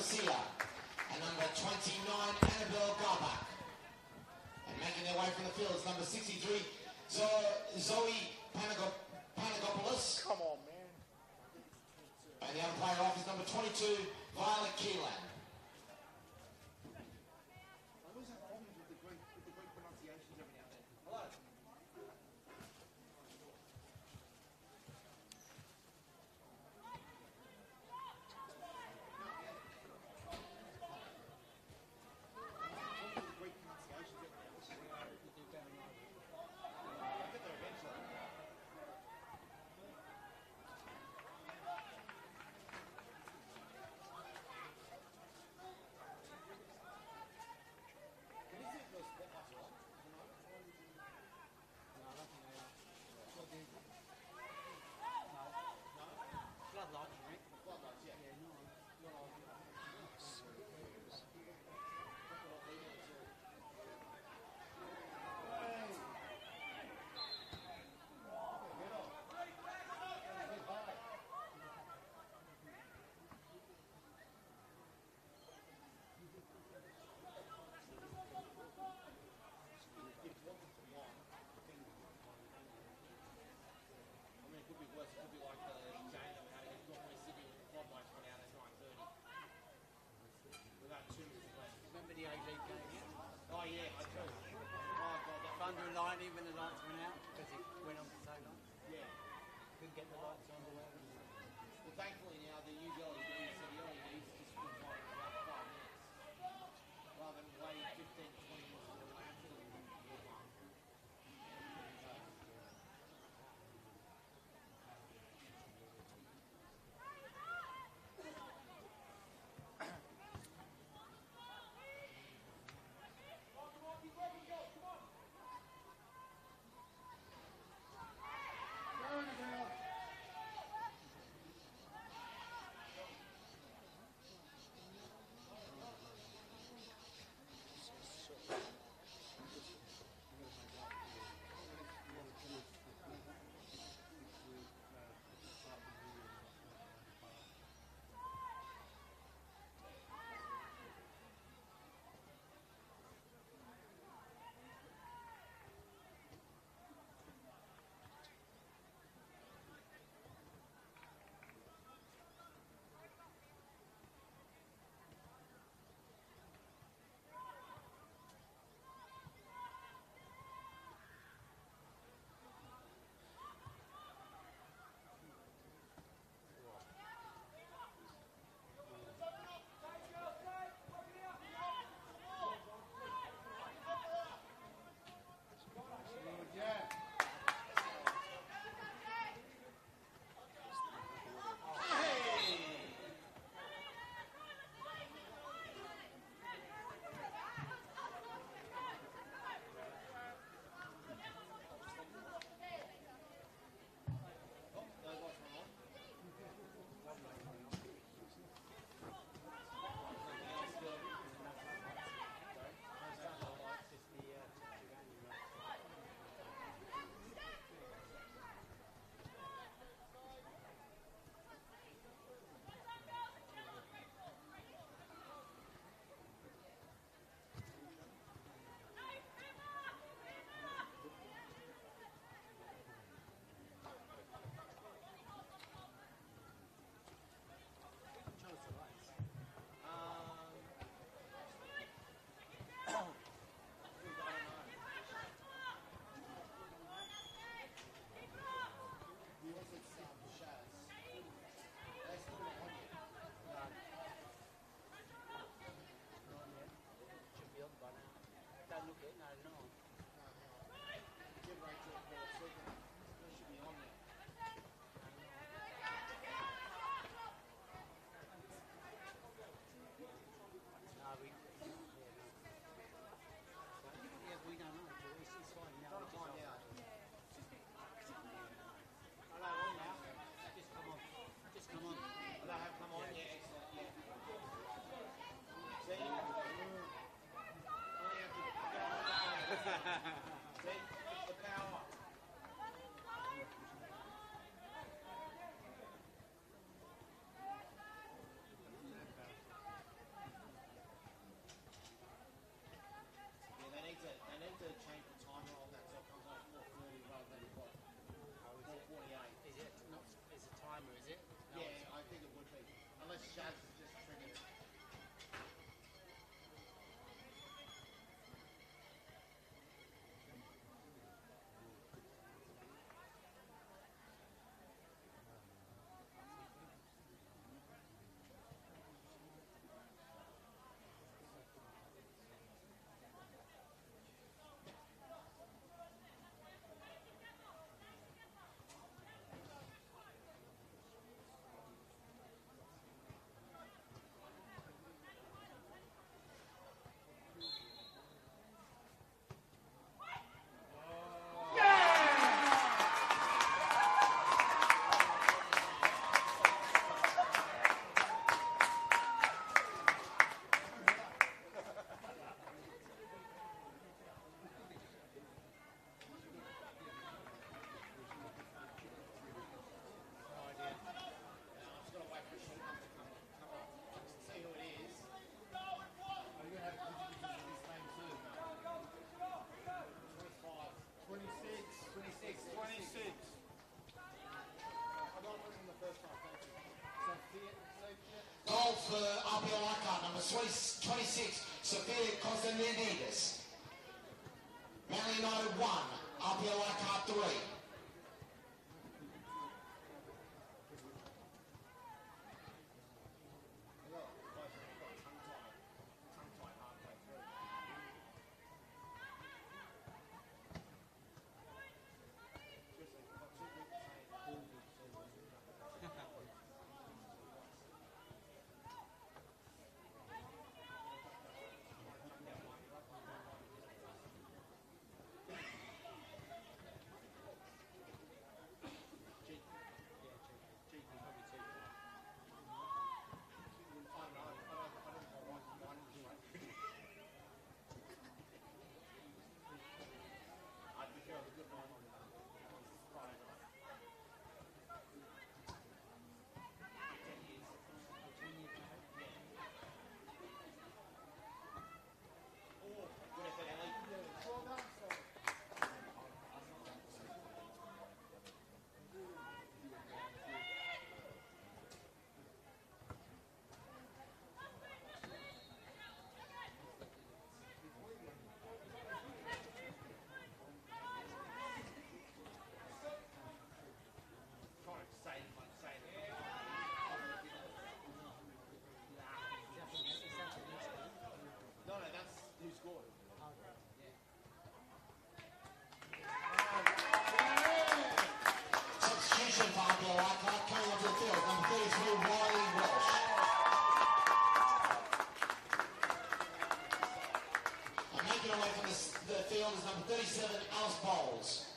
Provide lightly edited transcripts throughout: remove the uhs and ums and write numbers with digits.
and number 29, Annabelle Garbach. And making their way from the field is number 63, Zoe Panagopoulos. Come on, man. And the umpire off is number 22, Violet Keelan. I always have problems with the Greek pronunciations every now and then. Hello. Under a line even the lights went out because it went on for so long. Yeah. Couldn't get the lights on the way. Well, thankfully now the used LEDs, so the LEDs just been on for about 5 minutes. Rather than waiting 15 to 20 minutes for the lamp to 26, Sophia Constantinides. Man United 1, APIA Leichhardt 3. Substitution for APIA Leichhardt coming onto the field, number 33, Wiley Walsh. And making away from the field is number 37, Alice Bowles.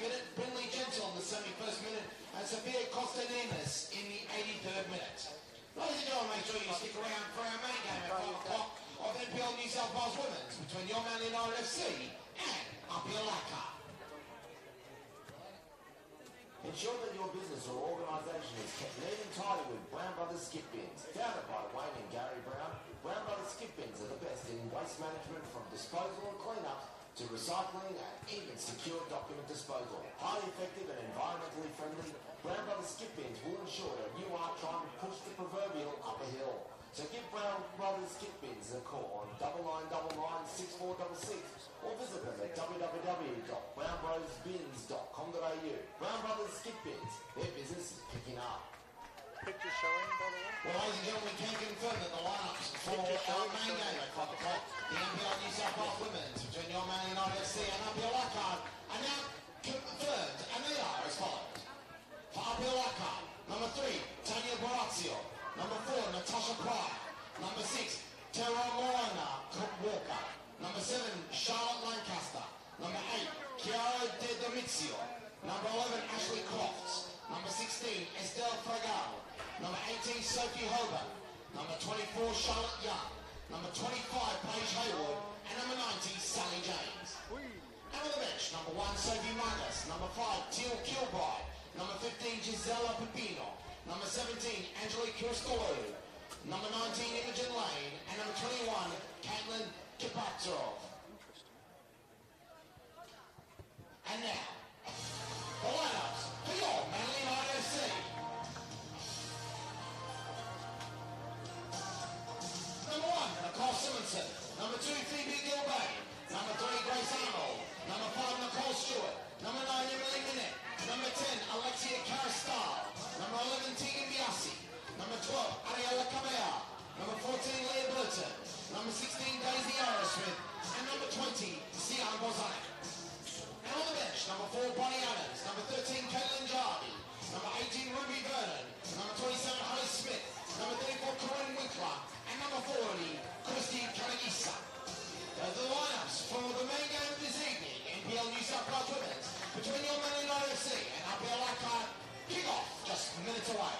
minute, Brindley Gentle in the 71st minute, and Sophia Costanemis in the 83rd minute. Ladies and gentlemen, make sure you stick around for our main game at 5 o'clock of NPL New South Wales Women's between your Man United FC and APIA Leichhardt. Ensure that your business or organisation is kept neat and tidy with Brown Brothers Skip Bins. Founded by Wayne and Gary Brown, Brown Brothers Skip Bins are the best in waste management, from disposal and clean-up to recycling and even secure document disposal. Highly effective and environmentally friendly, Brown Brothers Skip Bins will ensure that you are trying to push the proverbial up a hill. So give Brown Brothers Skip Bins a call on 9999 6466 or visit them at www.brownbrothersbins.com.au. Brown Brothers Skip Bins, their business is picking up. Picture showing, by the way. Well, ladies and gentlemen, we can confirm that the lineups for our main game at 5 o'clock, the NPL New South Wales Women's between your Man United FC and APIA Leichhardt, are now confirmed, and they are as follows. For APIA Leichhardt, number 3, Tanya Barazio. Number 4, Natasha Pryor. Number 6, Tara Morona Walker. Number 7, Charlotte Lancaster. Number 8, Chiara De Domizio. Number 11, Ashley Crofts. Number 16, Estelle Fragale. Number 18, Sophie Hoban. Number 24, Charlotte Young. Number 25, Paige Haywood. And number 90, Sally James. And on the bench, number 1, Sophie Marcus. Number 5, Teal Kilbride. Number 15, Gisela Pepino. Number 17, Angelique Kiristolu. Number 19, Imogen Lane. And number 21, Caitlin Kipatrov. And now, the lineups for your Manly United FC. Number 1, Nicole Simonson. Number 2, Phoebe Gilbane. Number 3, Grace Arnold. Number 5, Nicole Stewart. Number 9, Emily Minette. Number 10, Alexia Caristal. Number 11, Tegan Biasi. Number 12, Ariella Cabea. Number 14, Leah Burton. Number 16, Daisy Aerosmith. And number 20, Sian Bozanic. And on the bench, number 4, Bonnie Adams. Number 13, Caitlin Jarvie. Number 18, Ruby Vernon. Number 27, Holly Smith. Number 34, Corinne Winkler. And number 40, Christy Kanagisa. Those are the lineups for the main game of this evening, NPL New South Wales Women's between your Man United FC and APIA Leichhardt. Kick off just minutes away.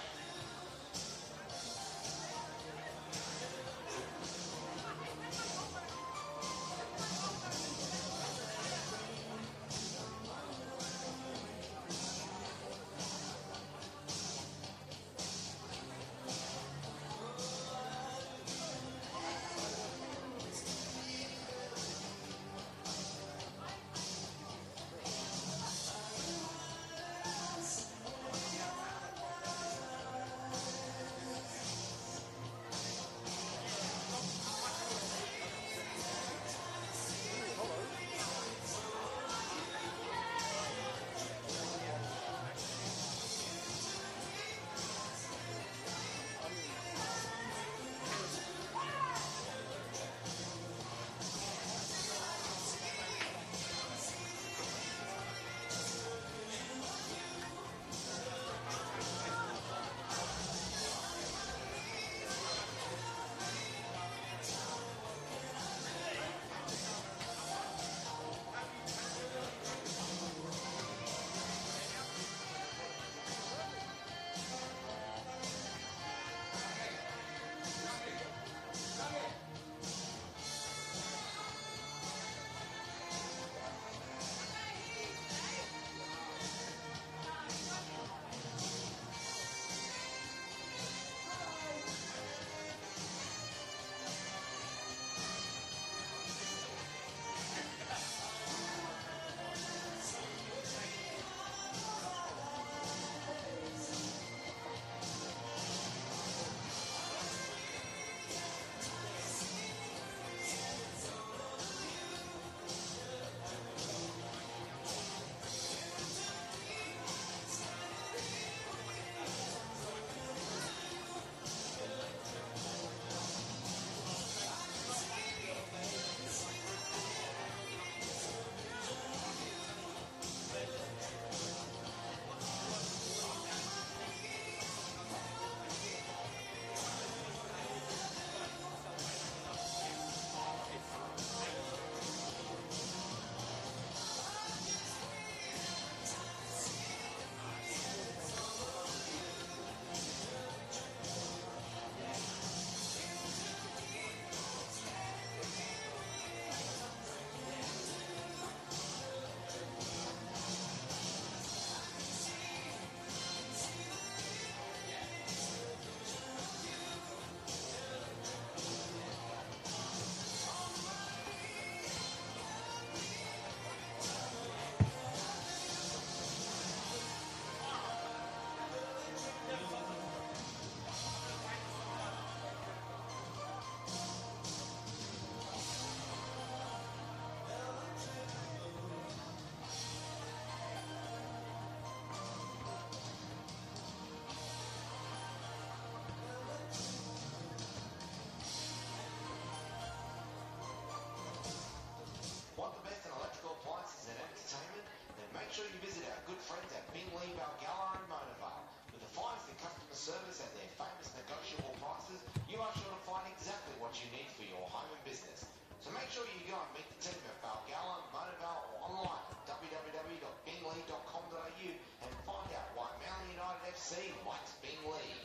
sure you visit our good friends at Bingley, Balgala and Monavale. With the finest in customer service and their famous negotiable prices, you are sure to find exactly what you need for your home and business. So make sure you go and meet the team at Balgala, Monavale or online at www.bingley.com.au and find out why Manly United FC likes Bingley.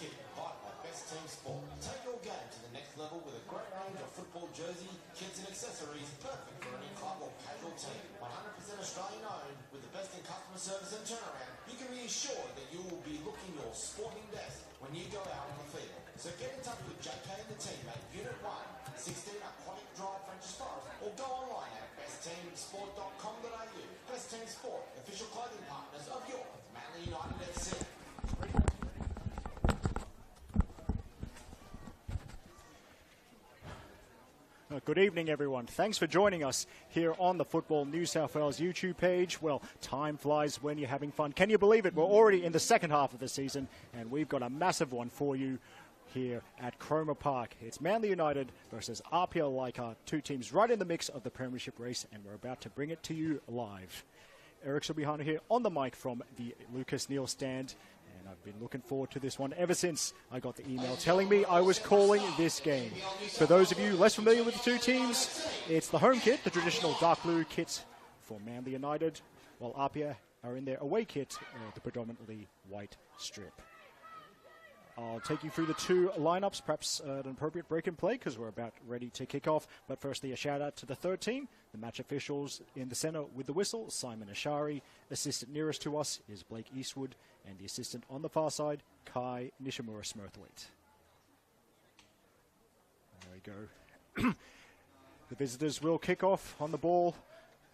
Kit, bought by Best Team Sport. Take your game to the next level with a great range of football jersey, kits and accessories, perfect for any club or casual team. 100% Australian owned, with the best in customer service and turnaround, you can be assured that you will be looking your sporting best when you go out on the field. So get in touch with JK and the team at Unit 1, 16 Aquatic Drive, French's Forest, or go online at bestteamsport.com.au. Best Team Sport, official clothing partners of your Manly United FC. Good evening, everyone. Thanks for joining us here on the Football New South Wales YouTube page. Well, time flies when you're having fun. Can you believe it? We're already in the second half of the season, and we've got a massive one for you here at Cromer Park. It's Manly United versus APIA Leichhardt, two teams right in the mix of the premiership race, and we're about to bring it to you live. Eric Subihano here on the mic from the Lucas Neal stand. And I've been looking forward to this one ever since I got the email telling me I was calling this game. For those of you less familiar with the two teams, it's the home kit, the traditional dark blue kit for Manly United, while APIA are in their away kit, the predominantly white strip. I'll take you through the two lineups, perhaps an appropriate break and play because we're about ready to kick off. But firstly, a shout out to the third team, the match officials in the centre with the whistle, Simon Ashari. Assistant nearest to us is Blake Eastwood, and the assistant on the far side, Kai Nishimura-Smurthwaite. There we go. The visitors will kick off on the ball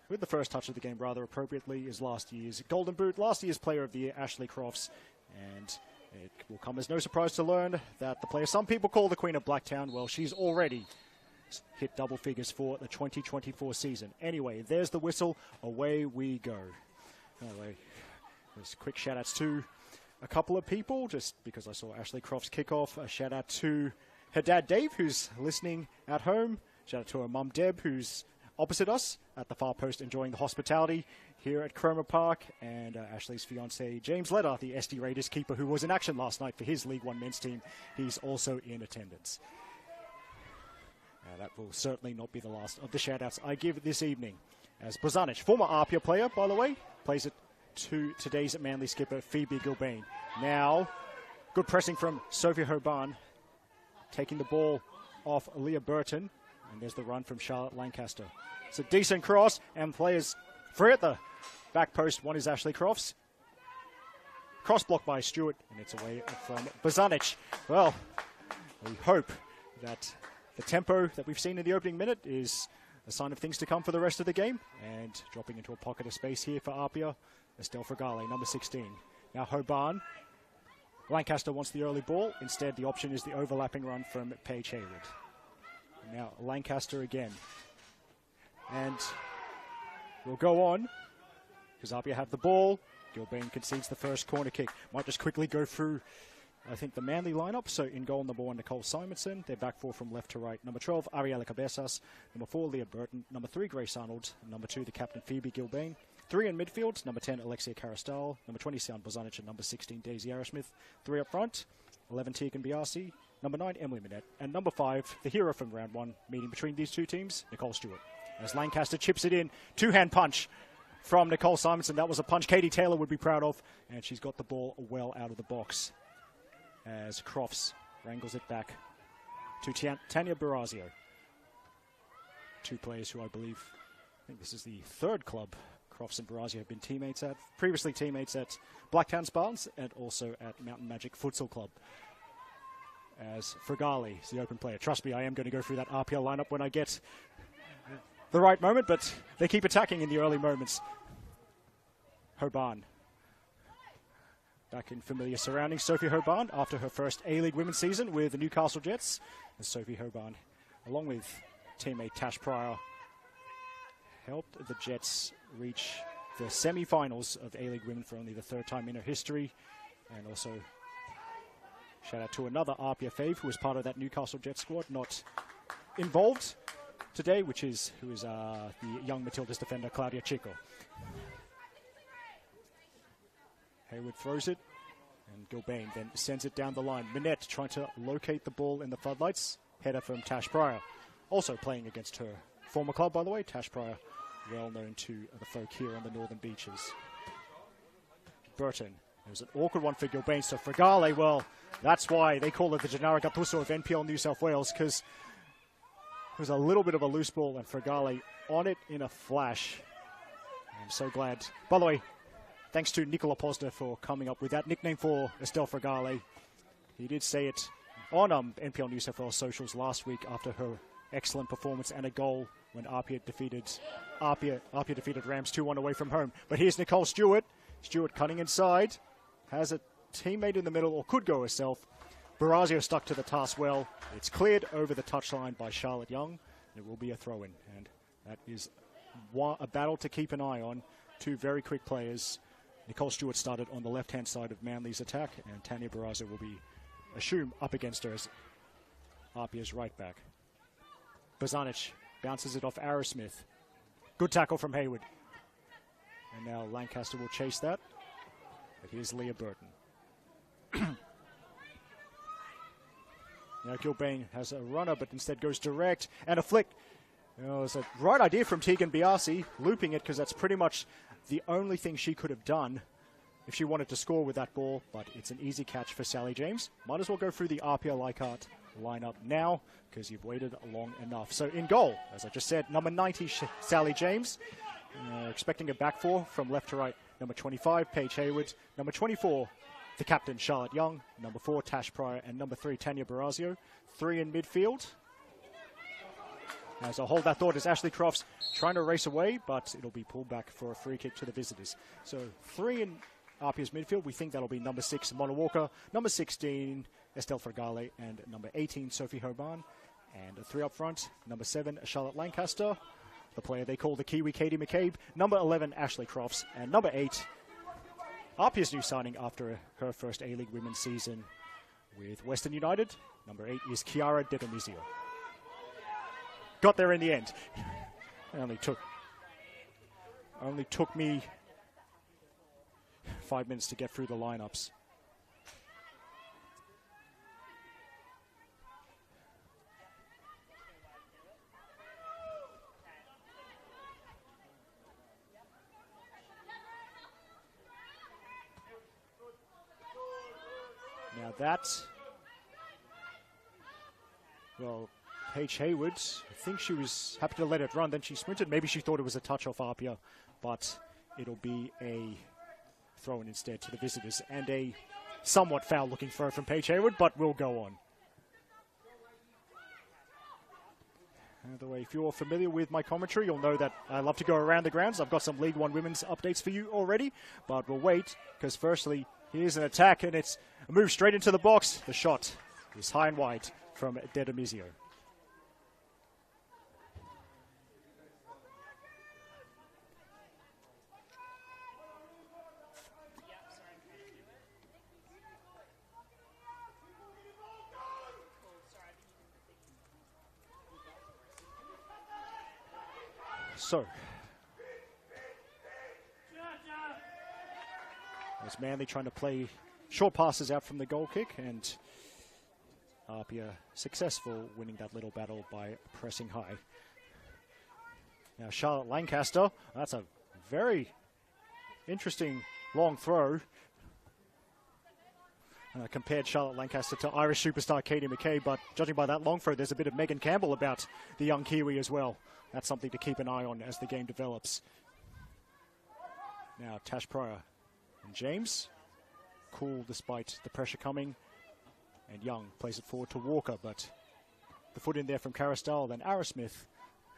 with the first touch of the game, rather appropriately, is last year's Golden Boot, last year's Player of the Year, Ashley Crofts, and it will come as no surprise to learn that the player some people call the Queen of Blacktown, well, she's already hit double figures for the 2024 season. Anyway, there's the whistle. Away we go. Anyway, there's quick shout-outs to a couple of people, just because I saw Ashley Crofts kick off. A shout-out to her dad, Dave, who's listening at home. Shout-out to her mum, Deb, who's opposite us at the far post enjoying the hospitality here at Cromer Park, and Ashley's fiancé, James Leder, the SD Raiders keeper, who was in action last night for his League One men's team. He's also in attendance. That will certainly not be the last of the shout-outs I give this evening, as Bozanic, former APIA player, by the way, plays it to today's Manly skipper, Phoebe Gilbane. Now, good pressing from Sophie Hoban, taking the ball off Leah Burton, and there's the run from Charlotte Lancaster. It's a decent cross, and players free at the back post. One is Ashley Crofts. Cross blocked by Stewart, and it's away from Bozanic. Well, we hope that the tempo that we've seen in the opening minute is a sign of things to come for the rest of the game. And dropping into a pocket of space here for APIA, Estelle Fragale, number 16. Now Hoban. Lancaster wants the early ball. Instead, the option is the overlapping run from Paige Hayward. Now Lancaster again. And we'll go on, because APIA have the ball. Gilbane concedes the first corner kick. Might just quickly go through, I think, the Manly lineup. So in goal, number 1, Nicole Simonson. Their back four from left to right. Number 12, Ariela Cabezas. Number 4, Leah Burton. Number 3, Grace Arnold. Number 2, the captain, Phoebe Gilbane. 3 in midfield, number 10, Alexia Carastal. Number 20, Sound Bozanic. And number 16, Daisy Arrowsmith. 3 up front, 11, Tegan Biasi. Number 9, Emily Minette. And number 5, the hero from round 1, meeting between these two teams, Nicole Stewart. As Lancaster chips it in, two-hand punch from Nicole Simonson. That was a punch Katie Taylor would be proud of, and she's got the ball well out of the box as Crofts wrangles it back to Tanya Barazio. Two players who I think this is the third club Crofts and Barazio have been teammates at, previously teammates at Blacktown Spartans and also at Mountain Magic Futsal Club. As Fragale is the open player. Trust me, I am going to go through that RPL lineup when I get the right moment, but they keep attacking in the early moments. Hoban. Back in familiar surroundings, Sophie Hoban, after her first A-League women's season with the Newcastle Jets. And Sophie Hoban, along with teammate Tash Pryor, helped the Jets reach the semi-finals of A-League women for only the third time in her history. And also, shout out to another APIA fave who was part of that Newcastle Jets squad, not involved today, who is the young Matildas defender, Claudia Chico. Hayward throws it, and Gilbane then sends it down the line. Minette trying to locate the ball in the floodlights. Header from Tash Pryor. Also playing against her former club, by the way. Tash Pryor, well known to the folk here on the northern beaches. Burton. It was an awkward one for Gilbane. So Fragale, well, that's why they call it the Gennaro Gattuso of NPL New South Wales, because it was a little bit of a loose ball, and Fragale on it in a flash. I'm so glad. By the way, thanks to Nicola Posner for coming up with that nickname for Estelle Fragale. He did say it on NPL New South Wales socials last week after her excellent performance and a goal when APIA defeated Rams 2-1 away from home. But here's Nicole Stewart. Stewart cutting inside. Has a teammate in the middle, or could go herself. Barazio stuck to the task well. It's cleared over the touchline by Charlotte Young. It will be a throw-in, and that is a battle to keep an eye on. Two very quick players. Nicole Stewart started on the left-hand side of Manly's attack, and Tanya Barraza will be, assumed, up against her as Apia's right back. Bozanic bounces it off Arrowsmith. Good tackle from Hayward. And now Lancaster will chase that. But here's Leah Burton. Now Gilbane has a runner, but instead goes direct. And a flick. It's a right idea from Tegan Biasi, looping it, because that's pretty much the only thing she could have done if she wanted to score with that ball. But it's an easy catch for Sally James. Might as well go through the APIA Leichhardt lineup now, because you've waited long enough. So in goal, as I just said, number 90, Sally James. Expecting a back four from left to right. Number 25, Paige Hayward. Number 24, the captain, Charlotte Young. Number 4, Tash Pryor. And number 3, Tanya Barazio. 3 in midfield. As I hold that thought, is Ashley Crofts trying to race away, but it'll be pulled back for a free kick to the visitors. So 3 in Apia's midfield. We think that'll be number 6, Mona Walker. Number 16, Estelle Fergale. And number 18, Sophie Hoban. And 3 up front. Number 7, Charlotte Lancaster. The player they call the Kiwi, Katie McCabe. Number 11, Ashley Crofts. And number 8, Apia's new signing after her first A-League women's season with Western United. Number 8 is Chiara Dedomizio. Got there in the end. It only took me 5 minutes to get through the lineups. Now that's, well, Paige Hayward, I think she was happy to let it run. Then she sprinted. Maybe she thought it was a touch off Apia, but it'll be a throw-in instead to the visitors. And a somewhat foul-looking throw from Paige Hayward, but will go on. By the way, if you're familiar with my commentary, you'll know that I love to go around the grounds. I've got some League One women's updates for you already, but we'll wait, because firstly, here's an attack, and it's a move straight into the box. The shot is high and wide from Dedomizio. So, as Manly trying to play short passes out from the goal kick, and Apia successful winning that little battle by pressing high. Now Charlotte Lancaster, that's a very interesting long throw. Compared Charlotte Lancaster to Irish superstar Katie McCabe, but judging by that long throw, there's a bit of Megan Campbell about the young Kiwi as well. That's something to keep an eye on as the game develops. Now Tash Pryor and James, cool despite the pressure coming, and Young plays it forward to Walker, but the foot in there from Carristal. Then Arrowsmith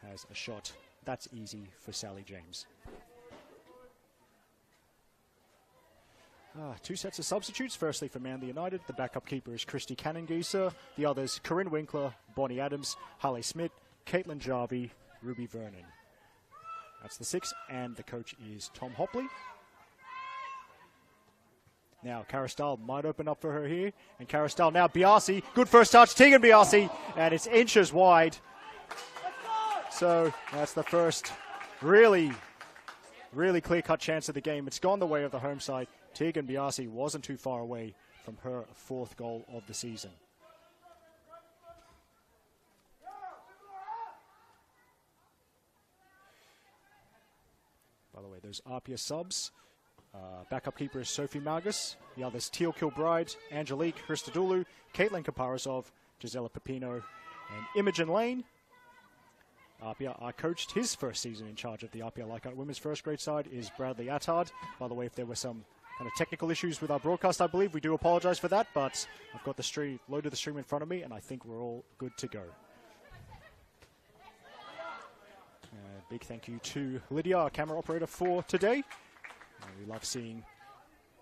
has a shot. That's easy for Sally James. 2 sets of substitutes. Firstly for Manly United, the backup keeper is Christy Cannongieser. The others, Corinne Winkler, Bonnie Adams, Harley Smith, Caitlin Jarvie, Ruby Vernon. That's the 6, and the coach is Tom Hopley. Now Carristal might open up for her here, and Carristal now Biasi, good first touch, Tegan Biasi, and it's inches wide. So that's the first really clear-cut chance of the game. It's gone the way of the home side. Tegan Biasi wasn't too far away from her 4th goal of the season. By the way, those Apia subs. Backup keeper is Sophie Margus. The others, Teal Kilbride, Angelique Christodoulou, Caitlin Kaparasov, Gisela Pepino, and Imogen Lane. Apia coached his first season in charge of the Apia Leichhardt women's first grade side is Bradley Attard. By the way, if there were some kind of technical issues with our broadcast, I believe, we do apologize for that, but I've got the stream, loaded the stream in front of me, and I think we're all good to go. Big thank you to Lydia, our camera operator, for today. We love seeing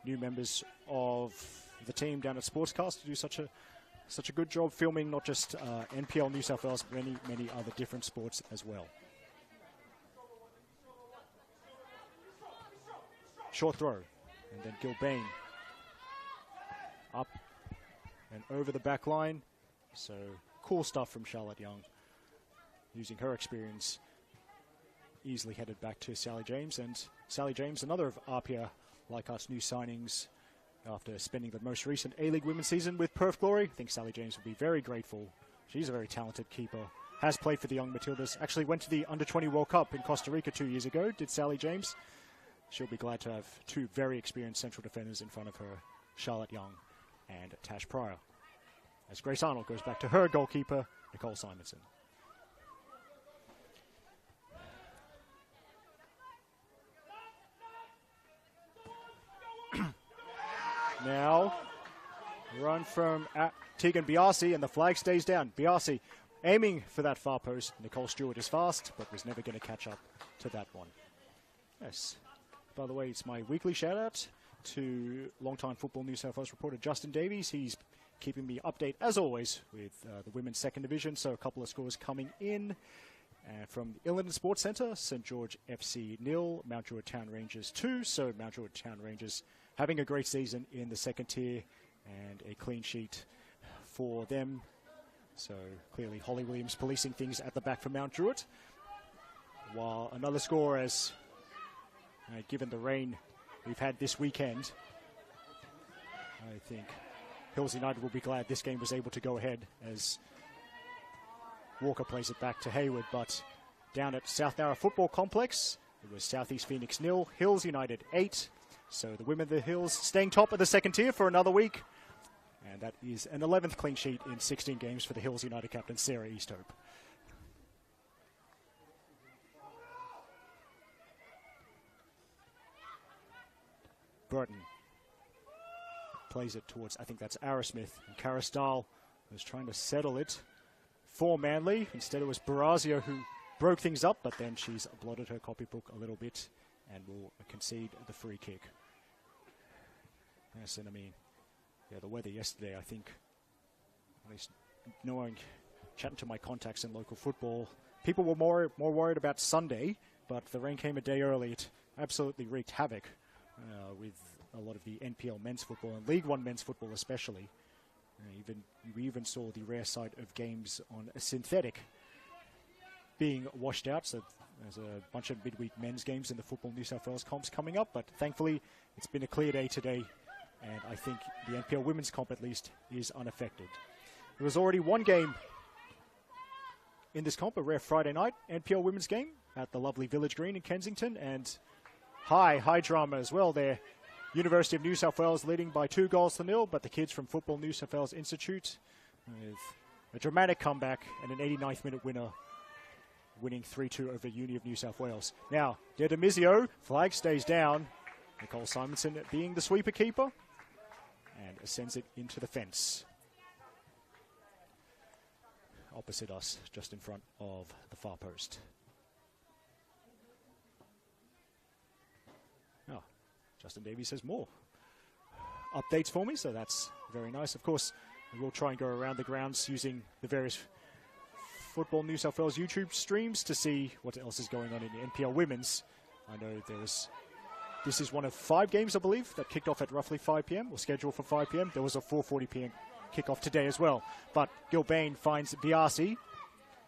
new members of the team down at Sportscast to do such a such a good job filming not just NPL New South Wales, but many other different sports as well. Short throw, and then Gilbane up and over the back line. So cool stuff from Charlotte Young, using her experience, easily headed back to Sally James. And Sally James, another of APIA Leichhardt's new signings after spending the most recent A-League women's season with Perth Glory. I think Sally James will be very grateful. She's a very talented keeper, has played for the Young Matildas, actually went to the Under-20 World Cup in Costa Rica 2 years ago, did Sally James. She'll be glad to have two very experienced central defenders in front of her, Charlotte Young and Tash Pryor. As Grace Arnold goes back to her goalkeeper, Nicole Simonson. Now, run from Tegan Biasi, and the flag stays down. Biasi aiming for that far post. Nicole Stewart is fast, but was never going to catch up to that one. Yes. By the way, it's my weekly shout-out to longtime Football New South Wales reporter Justin Davies. He's keeping me update, as always, with the women's second division. So a couple of scores coming in. From the Illington Sports Centre, St George FC 0, Mount Druitt Town Rangers 2. So Mount Druitt Town Rangers having a great season in the second tier and a clean sheet for them. So clearly Holly Williams policing things at the back for Mount Druitt. While another score, as given the rain we've had this weekend, I think Hills United will be glad this game was able to go ahead as Walker plays it back to Hayward. But down at South Narra Football Complex, it was Southeast Phoenix 0, Hills United 8. So the women of the Hills staying top of the second tier for another week. And that is an 11th clean sheet in 16 games for the Hills United captain, Sarah Easthope. Burton plays it towards, I think that's Arrowsmith. And Carastal was trying to settle it for Manly. Instead it was Barazio who broke things up, but then she's blotted her copybook a little bit and will concede the free kick. Yes, and I mean, yeah, the weather yesterday, I think, at least knowing, chatting to my contacts in local football, people were more worried about Sunday, but the rain came a day early. It absolutely wreaked havoc with a lot of the NPL men's football and League One men's football especially. We even saw the rare sight of games on a synthetic being washed out. So there's a bunch of midweek men's games in the Football New South Wales comps coming up, but thankfully it's been a clear day today, and I think the NPL women's comp at least is unaffected. There was already one game in this comp, a rare Friday night NPL women's game at the lovely Village Green in Kensington, and high drama as well there. University of New South Wales leading by 2-0, but the kids from Football New South Wales Institute with a dramatic comeback and an 89th minute winner, winning 3-2 over Uni of New South Wales. Now, De Demizio, flag stays down. Nicole Simonson being the sweeper keeper and sends it into the fence. Opposite us, just in front of the far post. Oh, Justin Davies has more updates for me, so that's very nice. Of course, we will try and go around the grounds using the various Football New South Wales YouTube streams to see what else is going on in the NPL women's. I know this is one of 5 games, I believe, that kicked off at roughly 5 p.m. or scheduled for 5 p.m. There was a 4:40 p.m. kickoff today as well. But Gilbane finds Biasi,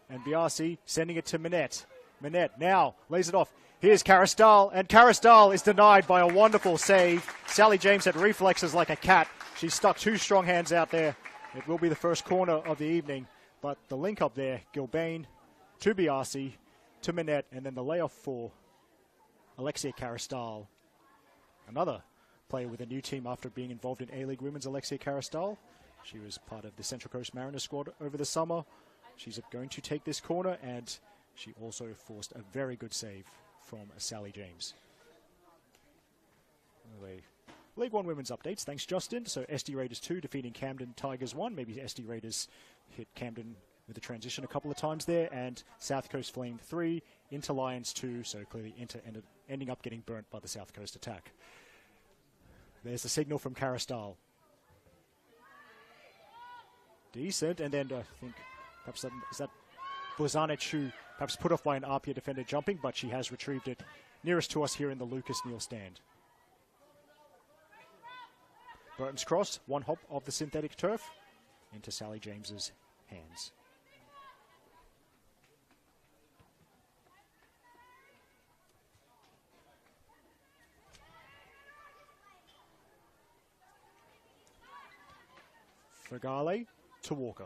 and Biasi sending it to Manette. Manette now lays it off. Here's Carastal, and Carastal is denied by a wonderful save. Sally James had reflexes like a cat. She stuck 2 strong hands out there. It will be the first corner of the evening. But the link up there, Gilbane to Biasi, to Manette, and then the layoff for Alexia Carastal. Another player with a new team after being involved in A-League Women's, Alexia Carastal. She was part of the Central Coast Mariners squad over the summer. She's going to take this corner, and she also forced a very good save from Sally James. Anyway, League One Women's updates. Thanks, Justin. So SD Raiders 2 defeating Camden Tigers 1. Maybe SD Raiders hit Camden with a transition a couple of times there. And South Coast Flame 3 into Lions 2. So clearly ending up getting burnt by the South Coast attack. There's the signal from Carastal. decent. And then I think perhaps is that Bozanic, who perhaps put off by an APIA defender jumping, but she has retrieved it nearest to us here in the Lucas Neal stand. Burton's cross, one hop of the synthetic turf into Sally James's hands. Fregale to Walker.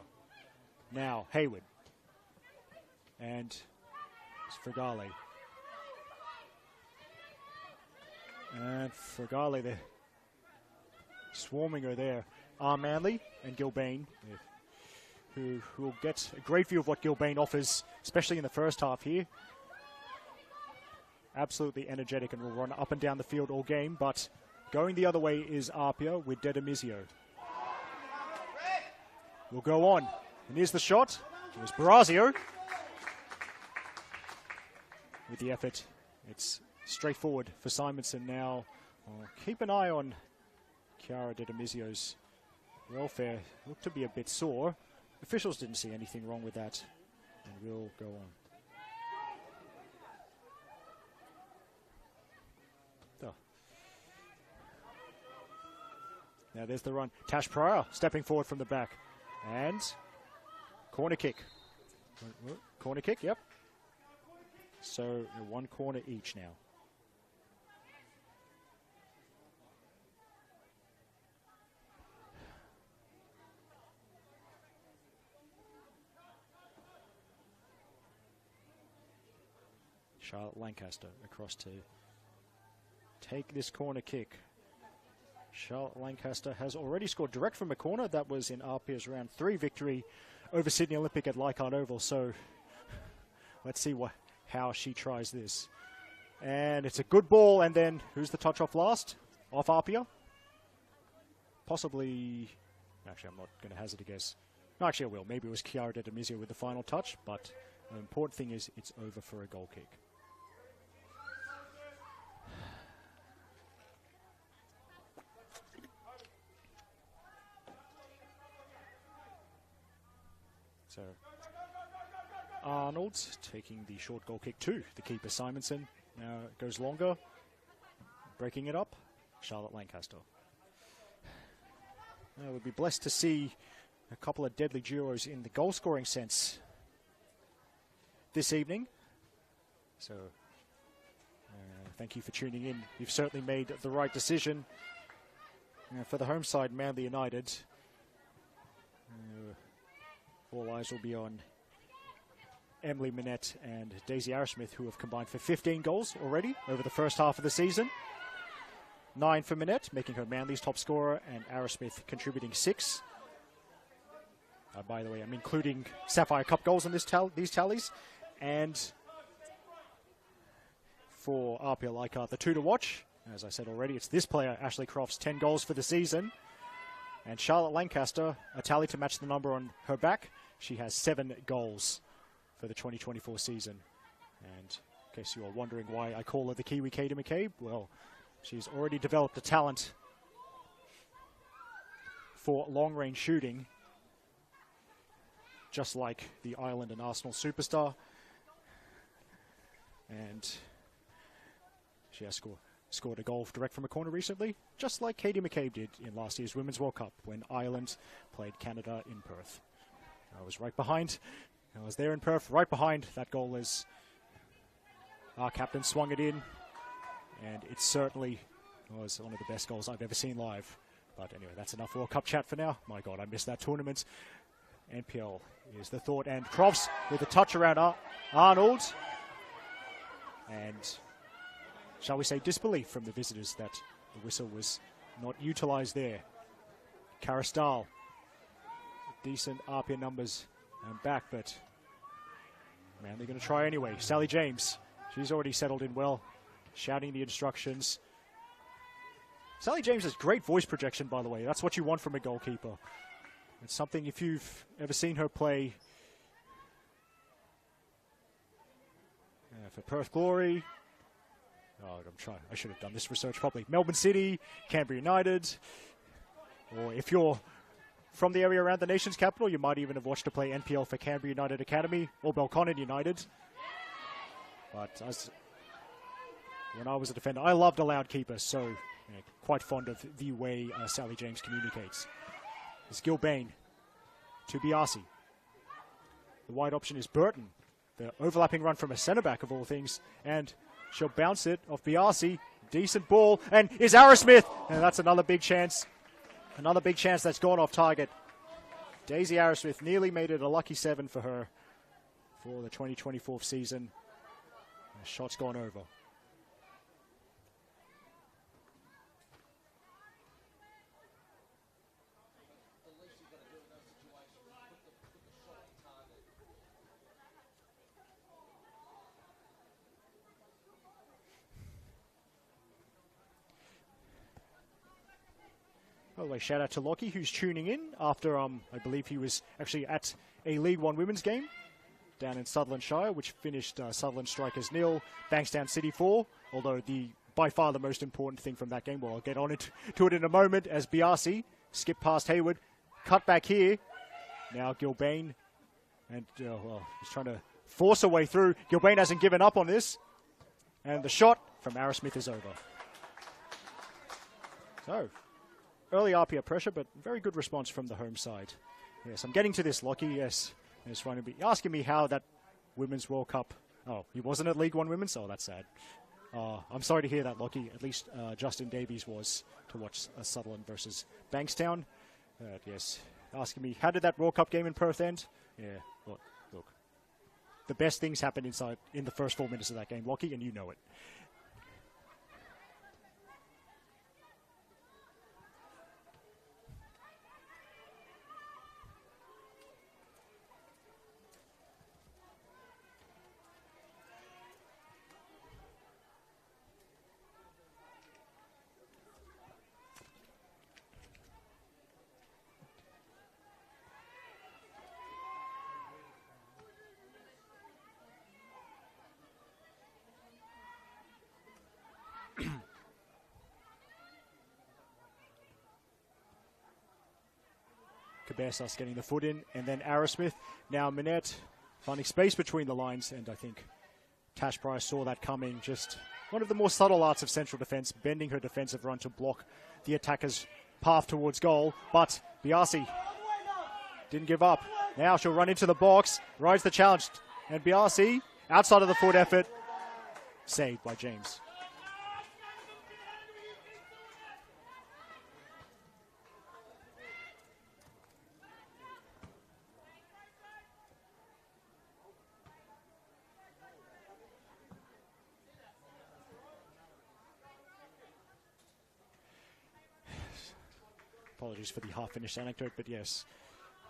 Now Hayward. And it's Fregale. And Fregale there. Swarming her there. Manley and Gilbane, who will get a great view of what Gilbane offers, especially in the first half here. Absolutely energetic and will run up and down the field all game, but going the other way is APIA with Dedemizio. Will go on. And here's the shot. It was Barazio. With the effort, it's straightforward for Simonson now. Keep an eye on Chiara Dedemizio's welfare. Looked to be a bit sore. Officials didn't see anything wrong with that. And will go on. Now there's the run. Tash Pryor stepping forward from the back. And corner kick. Corner kick, yep. So one corner each now. Charlotte Lancaster across to take this corner kick. Charlotte Lancaster has already scored direct from a corner. That was in APIA's round 3 victory over Sydney Olympic at Leichhardt Oval. So let's see how she tries this. And it's a good ball. And then who's the touch off last? Off APIA? Possibly. Actually, I'm not going to hazard a guess. No, actually, I will. Maybe it was Chiara Dedemizio with the final touch. But the important thing is it's over for a goal kick. So Arnold taking the short goal kick to the keeper Simonson. Now it goes longer. Breaking it up. Charlotte Lancaster. Now we'll be blessed to see a couple of deadly duos in the goal scoring sense this evening. So thank you for tuning in. You've certainly made the right decision. For the home side, Manly United. All eyes will be on Emily Minette and Daisy Arrowsmith, who have combined for 15 goals already over the first half of the season. 9 for Minette, making her Manly's top scorer, and Arrowsmith contributing 6. By the way, I'm including Sapphire Cup goals in these tallies. And for APIA Leichhardt, the 2 to watch. As I said already, it's this player, Ashley Crofts, 10 goals for the season. And Charlotte Lancaster, a tally to match the number on her back. She has 7 goals for the 2024 season. And in case you are wondering why I call her the Kiwi Katie McCabe, well, she's already developed a talent for long-range shooting, just like the Ireland and Arsenal superstar. And she has scored a goal direct from a corner recently, just like Katie McCabe did in last year's Women's World Cup when Ireland played Canada in Perth. I was right behind. I was there in Perth, right behind that goal as our captain swung it in. And it certainly was one of the best goals I've ever seen live. But anyway, that's enough World Cup chat for now. My God, I missed that tournament. NPL is the thought. And Crofts with a touch around Arnold. And shall we say disbelief from the visitors that the whistle was not utilised there. Caristal. Decent APIA numbers back, but man, they're going to try anyway. Sally James, she's already settled in well, shouting the instructions. Sally James has great voice projection, by the way. That's what you want from a goalkeeper. It's something, if you've ever seen her play for Perth Glory. Oh, I should have done this research properly. Melbourne City, Canberra United. Or if you're from the area around the nation's capital, you might even have watched her play NPL for Canberra United Academy or Belconnen United. But when I was a defender, I loved a loud keeper, so quite fond of the way Sally James communicates. It's Gilbane to Biasi. The wide option is Burton. The overlapping run from a centre-back of all things, and she'll bounce it off Biasi. Decent ball, and is Arrowsmith, and that's another big chance. Another big chance that's gone off target. Daisy Arrowsmith nearly made it a lucky 7 for her for the 2024 season. The shot's gone over. By the way, shout out to Lockie, who's tuning in after, I believe he was actually at a League One women's game down in Sutherland Shire, which finished Sutherland Strikers 0, Bankstown City 4, although by far the most important thing from that game, well, I'll get on to it in a moment, as Biasi skipped past Hayward, cut back here, now Gilbane, and, he's trying to force a way through. Gilbane hasn't given up on this, and the shot from Arrowsmith is over. So, early APIA pressure, but very good response from the home side. Yes, I'm getting to this, Lockie. Yes, he's trying to be asking me how that Women's World Cup. Oh, he wasn't at League One Women's. Oh, that's sad. I'm sorry to hear that, Lockie. At least Justin Davies was to watch Sutherland versus Bankstown. Yes, asking me how did that World Cup game in Perth end? Yeah, look. The best things happened in the first 4 minutes of that game, Lockie, and you know it. Cabezas getting the foot in, and then Arrowsmith. Now Minette finding space between the lines, and I think Tash Price saw that coming. Just one of the more subtle arts of central defence, bending her defensive run to block the attacker's path towards goal. But Biasi didn't give up. Now she'll run into the box, rides the challenge, and Biasi, outside of the foot effort, saved by James. Apologies for the half-finished anecdote, but yes,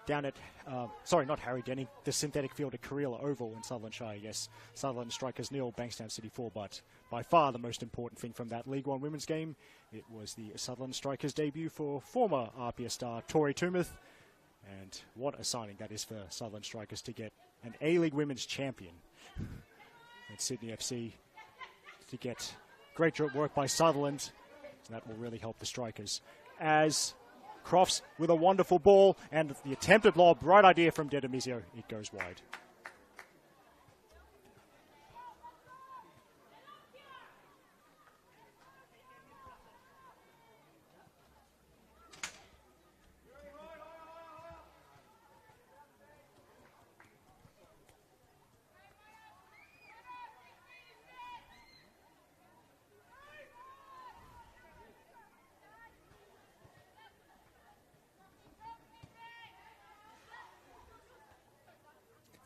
down at, not Harry Denning, the synthetic field at Kareela Oval in Sutherland Shire, yes, Sutherland Strikers 0, Bankstown City 4, but by far the most important thing from that League One women's game, it was the Sutherland Strikers debut for former APIA star Tori Toomuth, and what a signing that is for Sutherland Strikers to get an A-League women's champion at Sydney FC, to get great work by Sutherland, and that will really help the Strikers. As Crofts with a wonderful ball, and the attempted lob, right idea from Dedemizio, it goes wide.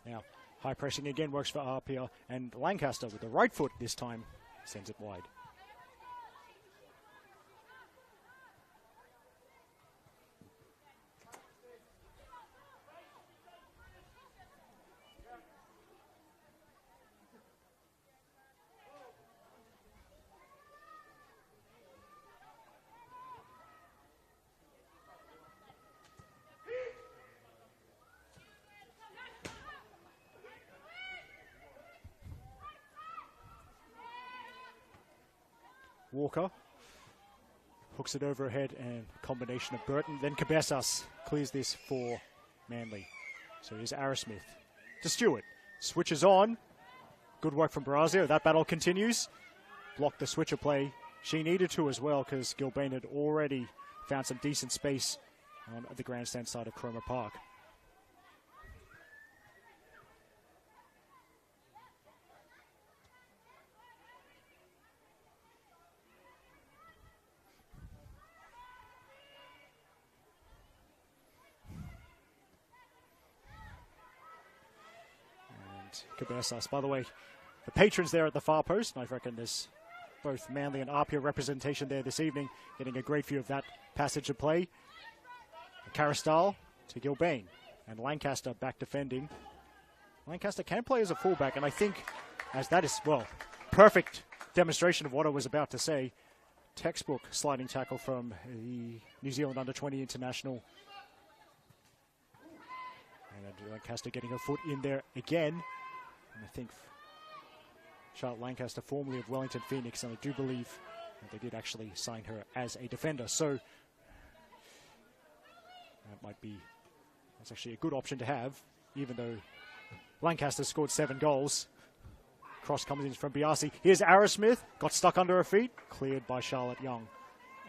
Now, high pressing again works for APIA, and Lancaster with the right foot this time sends it wide. Walker hooks it over her head, and combination of Burton. Then Cabezas clears this for Manly. So here's Arrowsmith to Stewart. Switches on. Good work from Barazio. That battle continues. Blocked the switcher play. She needed to as well because Gilbane had already found some decent space on the grandstand side of Cromer Park. Cabezas. By the way, the patrons there at the far post, and I reckon there's both Manly and APIA representation there this evening, getting a great view of that passage of play. Caristal to Gilbane, and Lancaster back defending. Lancaster can play as a fullback, and I think as that is, well, perfect demonstration of what I was about to say. Textbook sliding tackle from the New Zealand under-20 international. And Lancaster getting her foot in there again. And I think Charlotte Lancaster, formerly of Wellington Phoenix, and I do believe that they did actually sign her as a defender. So that might be, that's actually a good option to have, even though Lancaster scored 7 goals. Cross comes in from Biasi. Here's Arrowsmith, got stuck under her feet, cleared by Charlotte Young.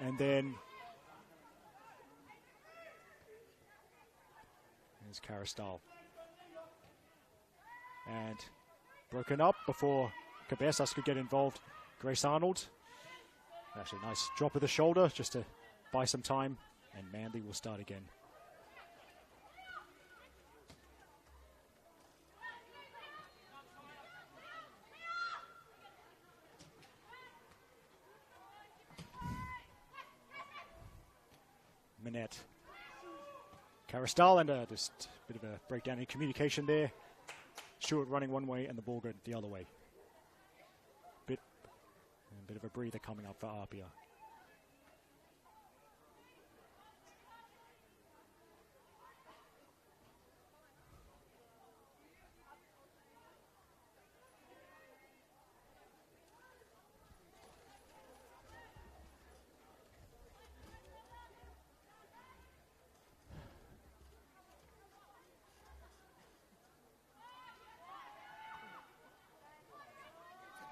And then there's Caristal. And broken up before Cabezas could get involved. Grace Arnold. Actually, nice drop of the shoulder just to buy some time. And Manly will start again. Manette. Caristal, and just a bit of a breakdown in communication there. Stewart running one way and the ball going the other way. Bit of a breather coming up for APIA.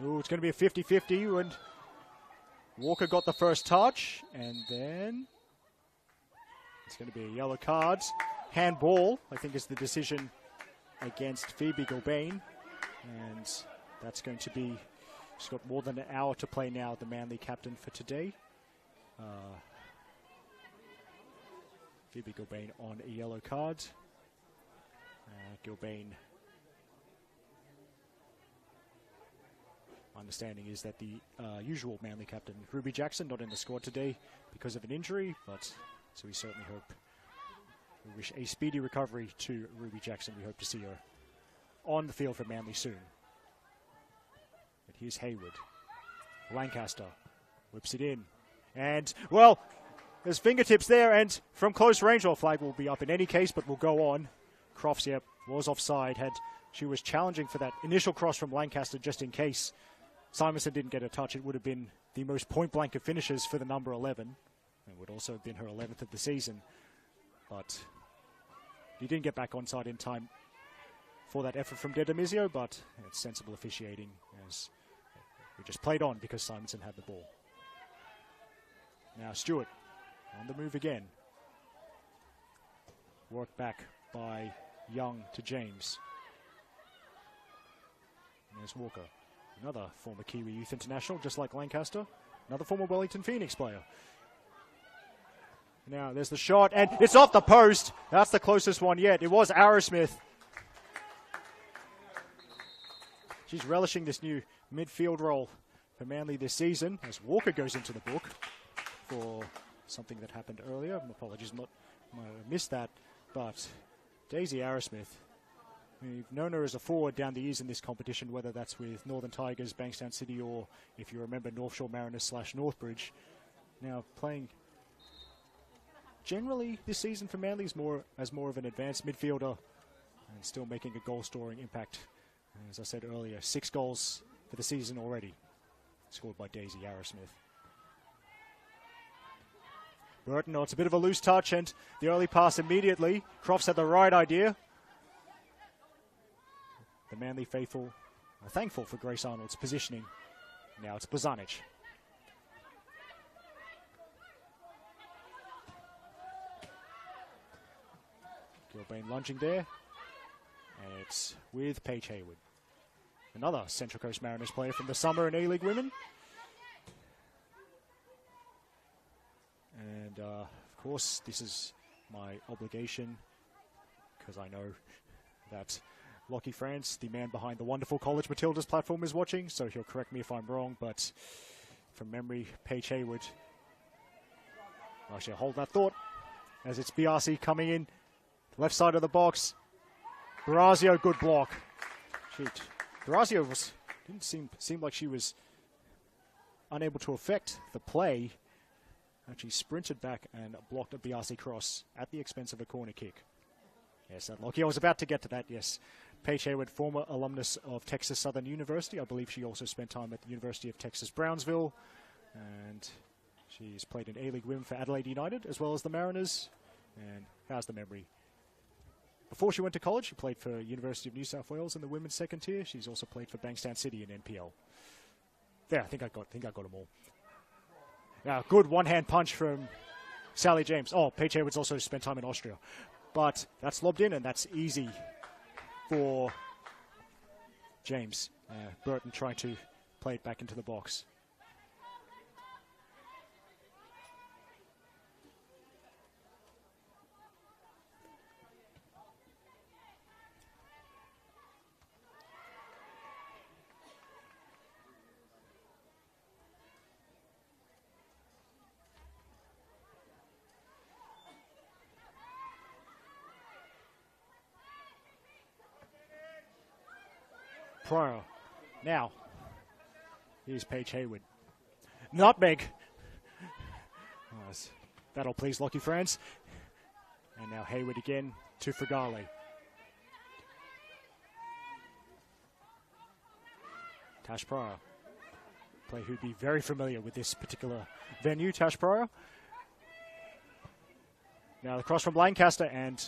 Ooh, it's going to be a 50-50, and Walker got the first touch, and then it's going to be a yellow card. Handball, I think, is the decision against Phoebe Gilbane, and that's going to be, she's got more than an hour to play now, the Manly captain for today. Phoebe Gilbane on a yellow card. Gilbane, my understanding is that the usual Manly captain, Ruby Jackson, not in the squad today because of an injury, but so we certainly hope, we wish a speedy recovery to Ruby Jackson. We hope to see her on the field for Manly soon. But here's Hayward. Lancaster whips it in. And, well, there's fingertips there, and from close range, our flag will be up in any case, but we'll go on. Crofts, yep, was offside. She was challenging for that initial cross from Lancaster just in case Simonson didn't get a touch. It would have been the most point-blank of finishes for the number 11. It would also have been her 11th of the season. But he didn't get back onside in time for that effort from Dedemizio, but it's sensible officiating as we just played on because Simonson had the ball. Now Stewart on the move again. Worked back by Young to James. And there's Walker. Another former Kiwi Youth International, just like Lancaster. Another former Wellington Phoenix player. Now, there's the shot, and it's off the post. That's the closest one yet. It was Arrowsmith. She's relishing this new midfield role for Manly this season, as Walker goes into the book for something that happened earlier. Apologies, I missed that. But Daisy Arrowsmith, we've known her as a forward down the years in this competition, whether that's with Northern Tigers, Bankstown City, or if you remember North Shore Mariners / Northbridge. Now playing generally this season for Manly is more of an advanced midfielder and still making a goal-scoring impact. As I said earlier, 6 goals for the season already, scored by Daisy Arrowsmith. Burton, it's a bit of a loose touch, and the early pass immediately. Crofts had the right idea. The Manly faithful are thankful for Grace Arnold's positioning. Now it's Bozanic. Gilbane lunging there. And it's with Paige Hayward. Another Central Coast Mariners player from the summer in A-League Women. And, of course, this is my obligation because I know that Lockie France, the man behind the wonderful College Matildas platform, is watching, so he'll correct me if I'm wrong, but from memory, Paige Hayward. Actually, I'll hold that thought as it's Biasi coming in, left side of the box. Barazio, good block. Shoot. Barazio didn't seem like she was unable to affect the play. Actually sprinted back and blocked a Biasi cross at the expense of a corner kick. Yes, that Lockie. I was about to get to that, yes. Paige Hayward, former alumnus of Texas Southern University. I believe she also spent time at the University of Texas Brownsville. And she's played in A-League Women for Adelaide United, as well as the Mariners. And how's the memory? Before she went to college, she played for University of New South Wales in the women's second tier. She's also played for Bankstown City in NPL. There, I think I got them all. Now, good one-hand punch from Sally James. Oh, Paige Hayward's also spent time in Austria. But that's lobbed in, and that's easy for James. Burton trying to play it back into the box. Pryor. Now, here's Paige Hayward. Nutmeg. Oh, that'll please Lockie France. And now Hayward again to Fragale. Tash Pryor. Player who'd be very familiar with this particular venue, Tash Pryor. Now the cross from Lancaster, and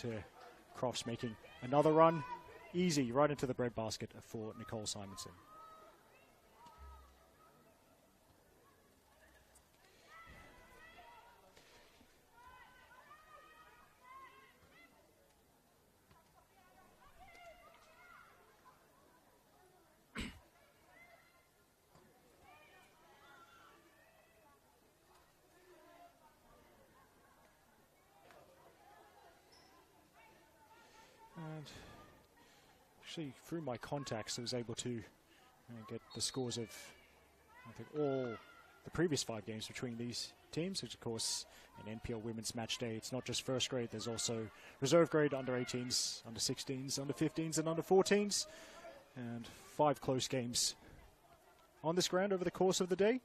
Crofts making another run. Easy, right into the breadbasket for Nicole Simonson. And actually, through my contacts, I was able to get the scores of, I think, all the previous 5 games between these teams, which, of course, an NPL women's match day, it's not just first grade, there's also reserve grade, under 18s, under 16s, under 15s, and under 14s, and 5 close games on this ground over the course of the day.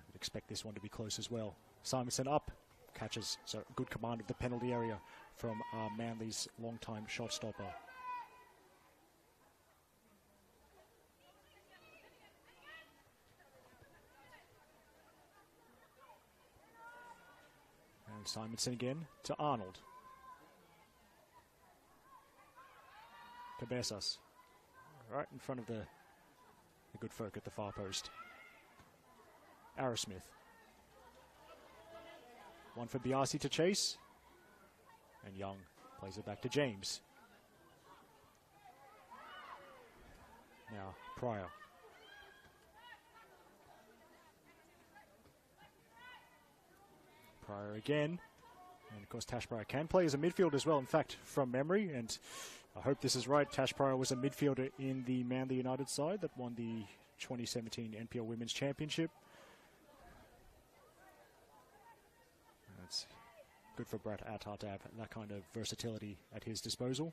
I'd expect this one to be close as well. Simonson up, catches, so good command of the penalty area from Manly's long-time shot stopper. And Simonson again to Arnold. Cabezas. Right in front of the good folk at the far post. Arrowsmith. One for Biasi to chase. And Young plays it back to James. Now Pryor. Pryor again. And of course Tash Pryor can play as a midfielder as well, in fact, from memory. And I hope this is right. Tash Pryor was a midfielder in the Manly United side that won the 2017 NPL Women's Championship. That's good for Brad Attard to have that kind of versatility at his disposal.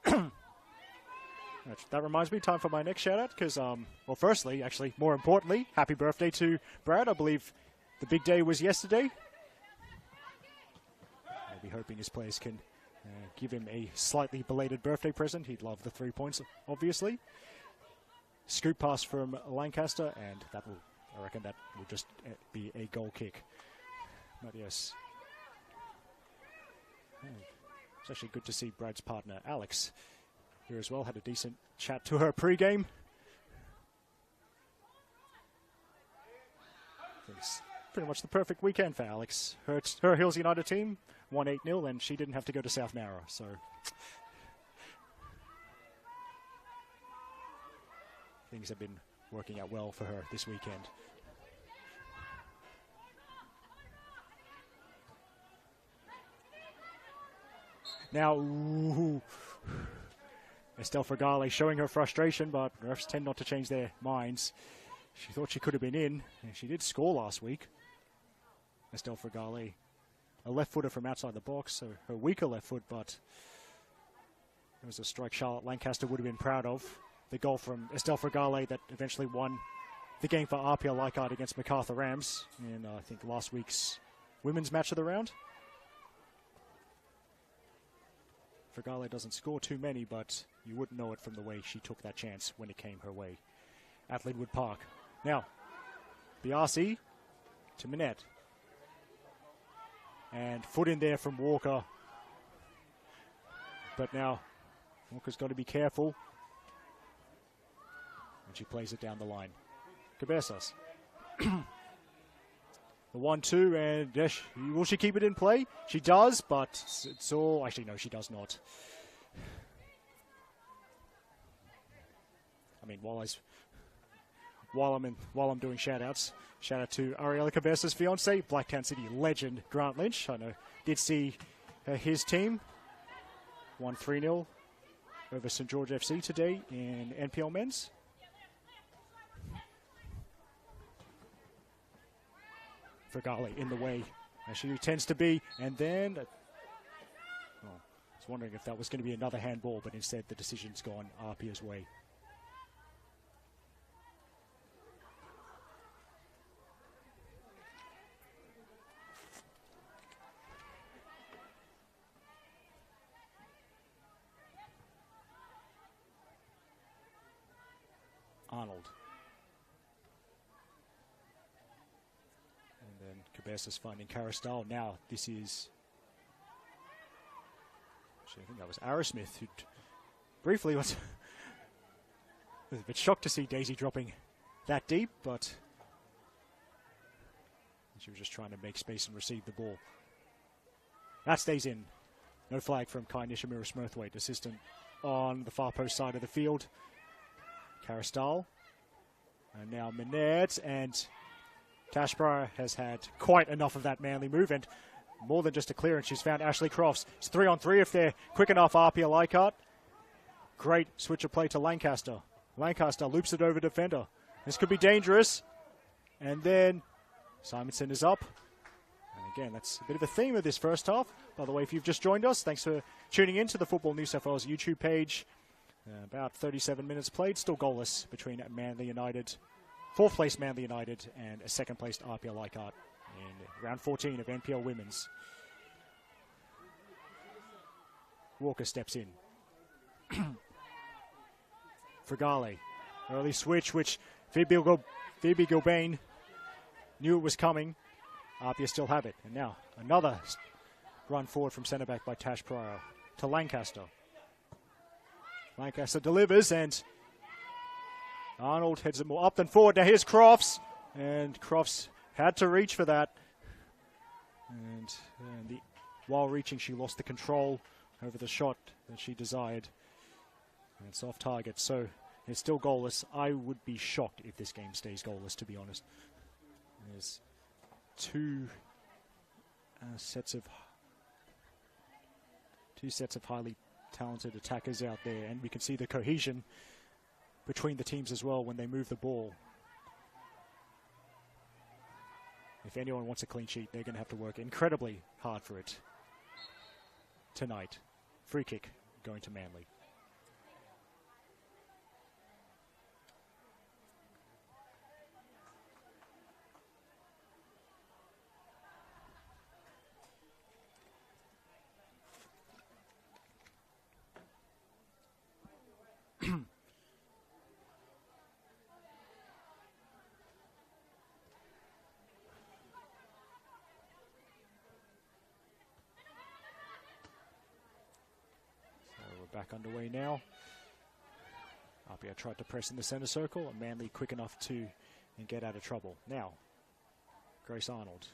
That reminds me, time for my next shout-out, because, well, firstly, actually, more importantly, happy birthday to Brad. I believe the big day was yesterday. I'll be hoping his players can give him a slightly belated birthday present. He'd love the 3 points, obviously. Scoop pass from Lancaster, and that will I reckon that will just be a goal kick. But yes. It's actually good to see Brad's partner, Alex, here as well. Had a decent chat to her pre-game. It's pretty much the perfect weekend for Alex. Her Hills United team won 8-0, and she didn't have to go to South Nowra, so things have been working out well for her this weekend. Now, Estelle Fragale showing her frustration, but refs tend not to change their minds. She thought she could have been in, and she did score last week. Estelle Fragale, a left footer from outside the box, so her weaker left foot, but it was a strike Charlotte Lancaster would have been proud of. The goal from Estelle Fragale that eventually won the game for APIA Leichhardt against MacArthur Rams in, I think, last week's women's match of the round. Fragale doesn't score too many, but you wouldn't know it from the way she took that chance when it came her way at Linwood Park. Now, Biasi to Minette. And foot in there from Walker. But now, Walker's got to be careful. And she plays it down the line. Cabezas. The 1-2, and will she keep it in play? She does, but it's all... Actually, no, she does not. I mean, while I'm doing shout-outs, shout out to Ariella Cabezas' fiance, Blacktown City legend Grant Lynch. I know, did see his team won 3-0 over St. George FC today in NPL men's. Fragale in the way, as she tends to be, and then I was wondering if that was going to be another handball, but instead the decision's gone Apia's way. Arnold. And then Cabezas finding Caristal. Now this is... Actually, I think that was Arrowsmith who briefly was a bit shocked to see Daisy dropping that deep, but she was just trying to make space and receive the ball. That stays in. No flag from Kai Nishimura Smurthwaite, assistant on the far post side of the field. Caristal. And now Minette, and Tashborough has had quite enough of that manly move, and more than just a clearance. She's found Ashley Crofts. It's 3-on-3 if they're quick enough. APIA Leichhardt. Great switch of play to Lancaster. Lancaster loops it over defender. This could be dangerous. And then Simonson is up. And again, that's a bit of a theme of this first half. By the way, if you've just joined us, thanks for tuning in to the Football New South Wales YouTube page. About 37 minutes played, still goalless between Manly United, 4th place Manly United, and a 2nd placed APIA Leichhardt in round 14 of NPL Women's. Walker steps in. Fragale, early switch, which Phoebe Gilbane knew it was coming. APIA still have it, and now another run forward from centre back by Tash Pryor to Lancaster. Lancaster delivers, and Arnold heads it more up than forward. Now here's Crofts, and Crofts had to reach for that. And while reaching, she lost the control over the shot that she desired. And it's off target, so it's still goalless. I would be shocked if this game stays goalless, to be honest. There's two sets of highly talented attackers out there, and we can see the cohesion between the teams as well when they move the ball. If anyone wants a clean sheet, they're going to have to work incredibly hard for it tonight. Free kick going to Manly. back underway now. APIA tried to press in the centre circle, and Manly quick enough to get out of trouble. Now, Grace Arnold.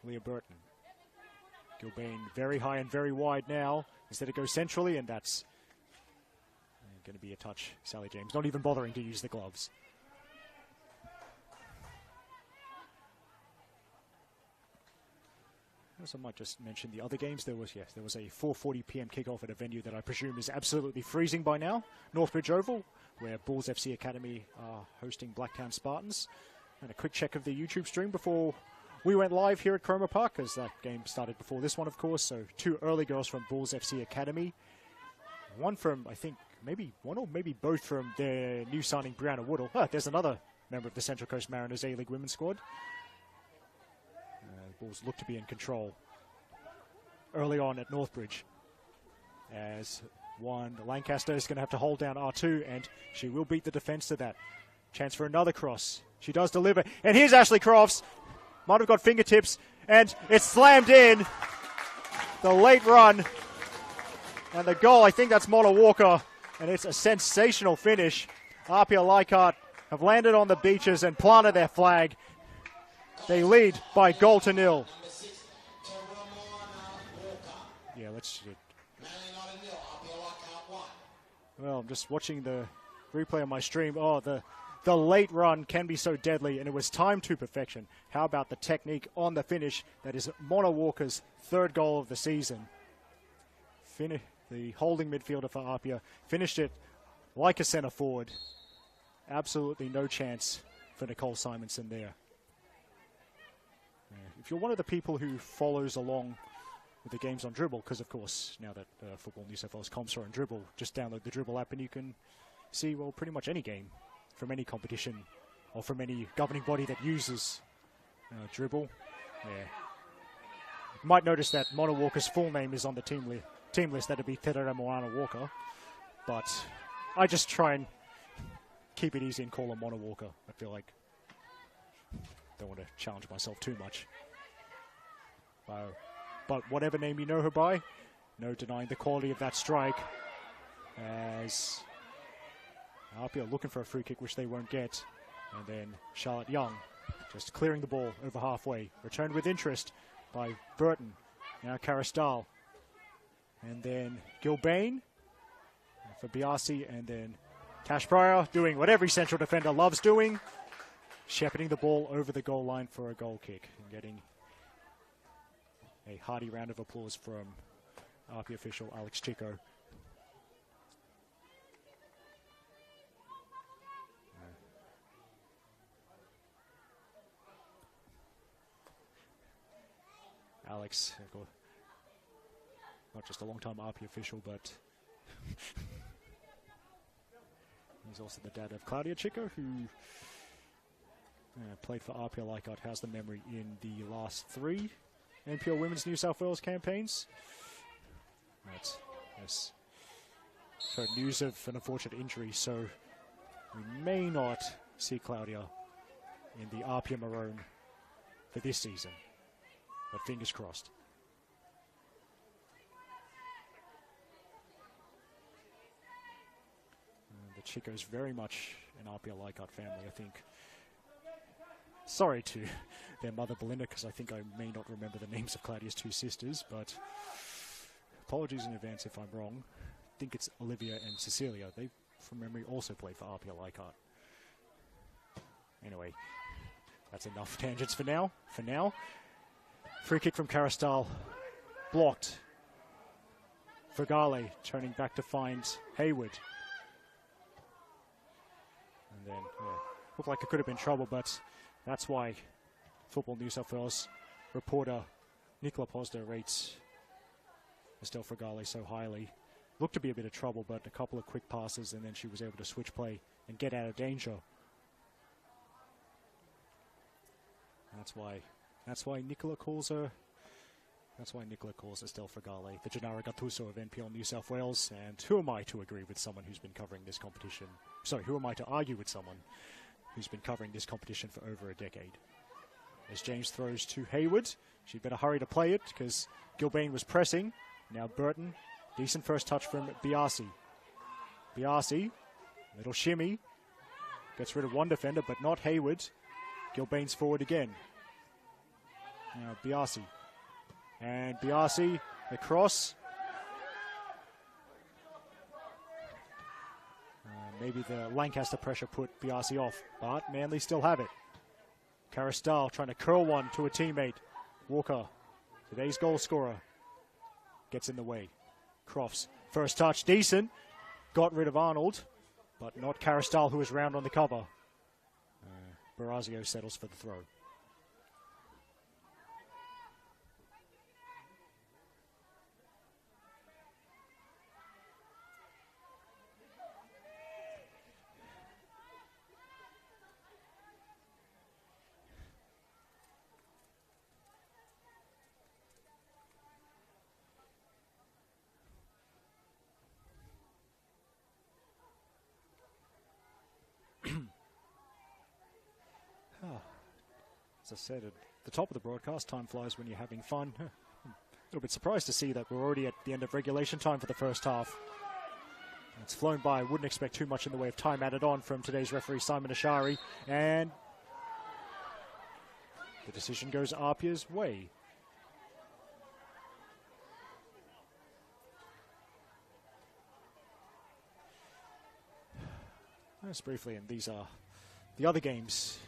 Leah Burton. Gilbane very high and very wide now. Instead it goes centrally, and that's going to be a touch. Sally James not even bothering to use the gloves. I might just mention the other games. There was a 4:40 p.m. kickoff at a venue that I presume is absolutely freezing by now, Northbridge Oval, where Bulls FC Academy are hosting Blacktown Spartans. And a quick check of the YouTube stream before we went live here at Cromer Park, as that game started before this one, of course. So 2 early girls from Bulls FC Academy. One from, I think, maybe one or maybe both from their new signing, Brianna Woodall. There's another member of the Central Coast Mariners A-League women's squad. Bulls look to be in control early on at Northbridge, as one Lancaster is going to have to hold down R2, and she will beat the defence to that. Chance for another cross. She does deliver, and here's Ashley Crofts. Might have got fingertips, and it's slammed in. The late run, and the goal, I think that's Mona Walker, and it's a sensational finish. APIA Leichhardt have landed on the beaches and planted their flag. They lead by 0-0. Yeah, let's... Well, I'm just watching the replay on my stream. Oh, the late run can be so deadly, and it was timed to perfection. How about the technique on the finish? That is Mona Walker's 3rd goal of the season. The holding midfielder for APIA finished it like a centre forward. Absolutely no chance for Nicole Simonson there. If you're one of the people who follows along with the games on Dribble, because of course now that Football New South Wales comps are on Dribble, just download the Dribble app and you can see, well, pretty much any game from any competition or from any governing body that uses Dribble. Yeah. You might notice that Mona Walker's full name is on the team list. That'd be Terera Moana Walker, but I just try and keep it easy and call her Mona Walker. I feel like don't want to challenge myself too much. But whatever name you know her by, no denying the quality of that strike, as APIA looking for a free kick, which they won't get. And then Charlotte Young just clearing the ball over halfway. Returned with interest by Burton. Now Caristal. And then Gilbane for Biasi. And then Tash Pryor doing what every central defender loves doing, shepherding the ball over the goal line for a goal kick. And getting a hearty round of applause from APIA official Alex Chico. Alex, not just a long-time APIA official, but he's also the dad of Claudia Chico, who played for APIA Leichhardt, has the memory in the last 3 NPL Women's New South Wales campaigns. Yes. So news of an unfortunate injury, so we may not see Claudia in the APIA Maroon for this season. But fingers crossed. The Chico's very much an APIA Leichhardt family, I think. Sorry to their mother Belinda, because I think I may not remember the names of Claudia's 2 sisters, but apologies in advance if I'm wrong. I think it's Olivia and Cecilia. They, from memory, also played for APIA Leichhardt. Anyway, that's enough tangents for now. Free kick from Caristal, blocked. Vergale turning back to find Hayward. And then, looked like it could have been trouble, but that's why Football New South Wales reporter Nicola Posda rates Estelle Vergale so highly. Looked to be a bit of trouble, but a couple of quick passes, and then she was able to switch play and get out of danger. That's why Nicola calls her Estelle Vergale the Gennaro Gattuso of NPL New South Wales. And who am I to agree with someone who's been covering this competition? Sorry, who am I to argue with someone who's been covering this competition for over a decade? as James throws to Hayward. She'd better hurry to play it because Gilbane was pressing. Now Burton, decent first touch from Biasi. Biasi, little shimmy, gets rid of one defender, but not Hayward. Gilbane's forward again. Now Biasi. And Biasi, the cross. Maybe the Lancaster pressure put Biasi off, but Manly still have it. Caristal trying to curl one to a teammate. Walker, today's goal scorer, gets in the way. Crofts, first touch, decent. Got rid of Arnold, but not Caristal, who was round on the cover. Barazio settles for the throw. As I said at the top of the broadcast, time flies when you're having fun. A little bit surprised to see that we're already at the end of regulation time for the first half. It's flown by. Wouldn't expect too much in the way of time added on from today's referee, Simon Ashari. And the decision goes Apia's way. Just briefly, and these are the other games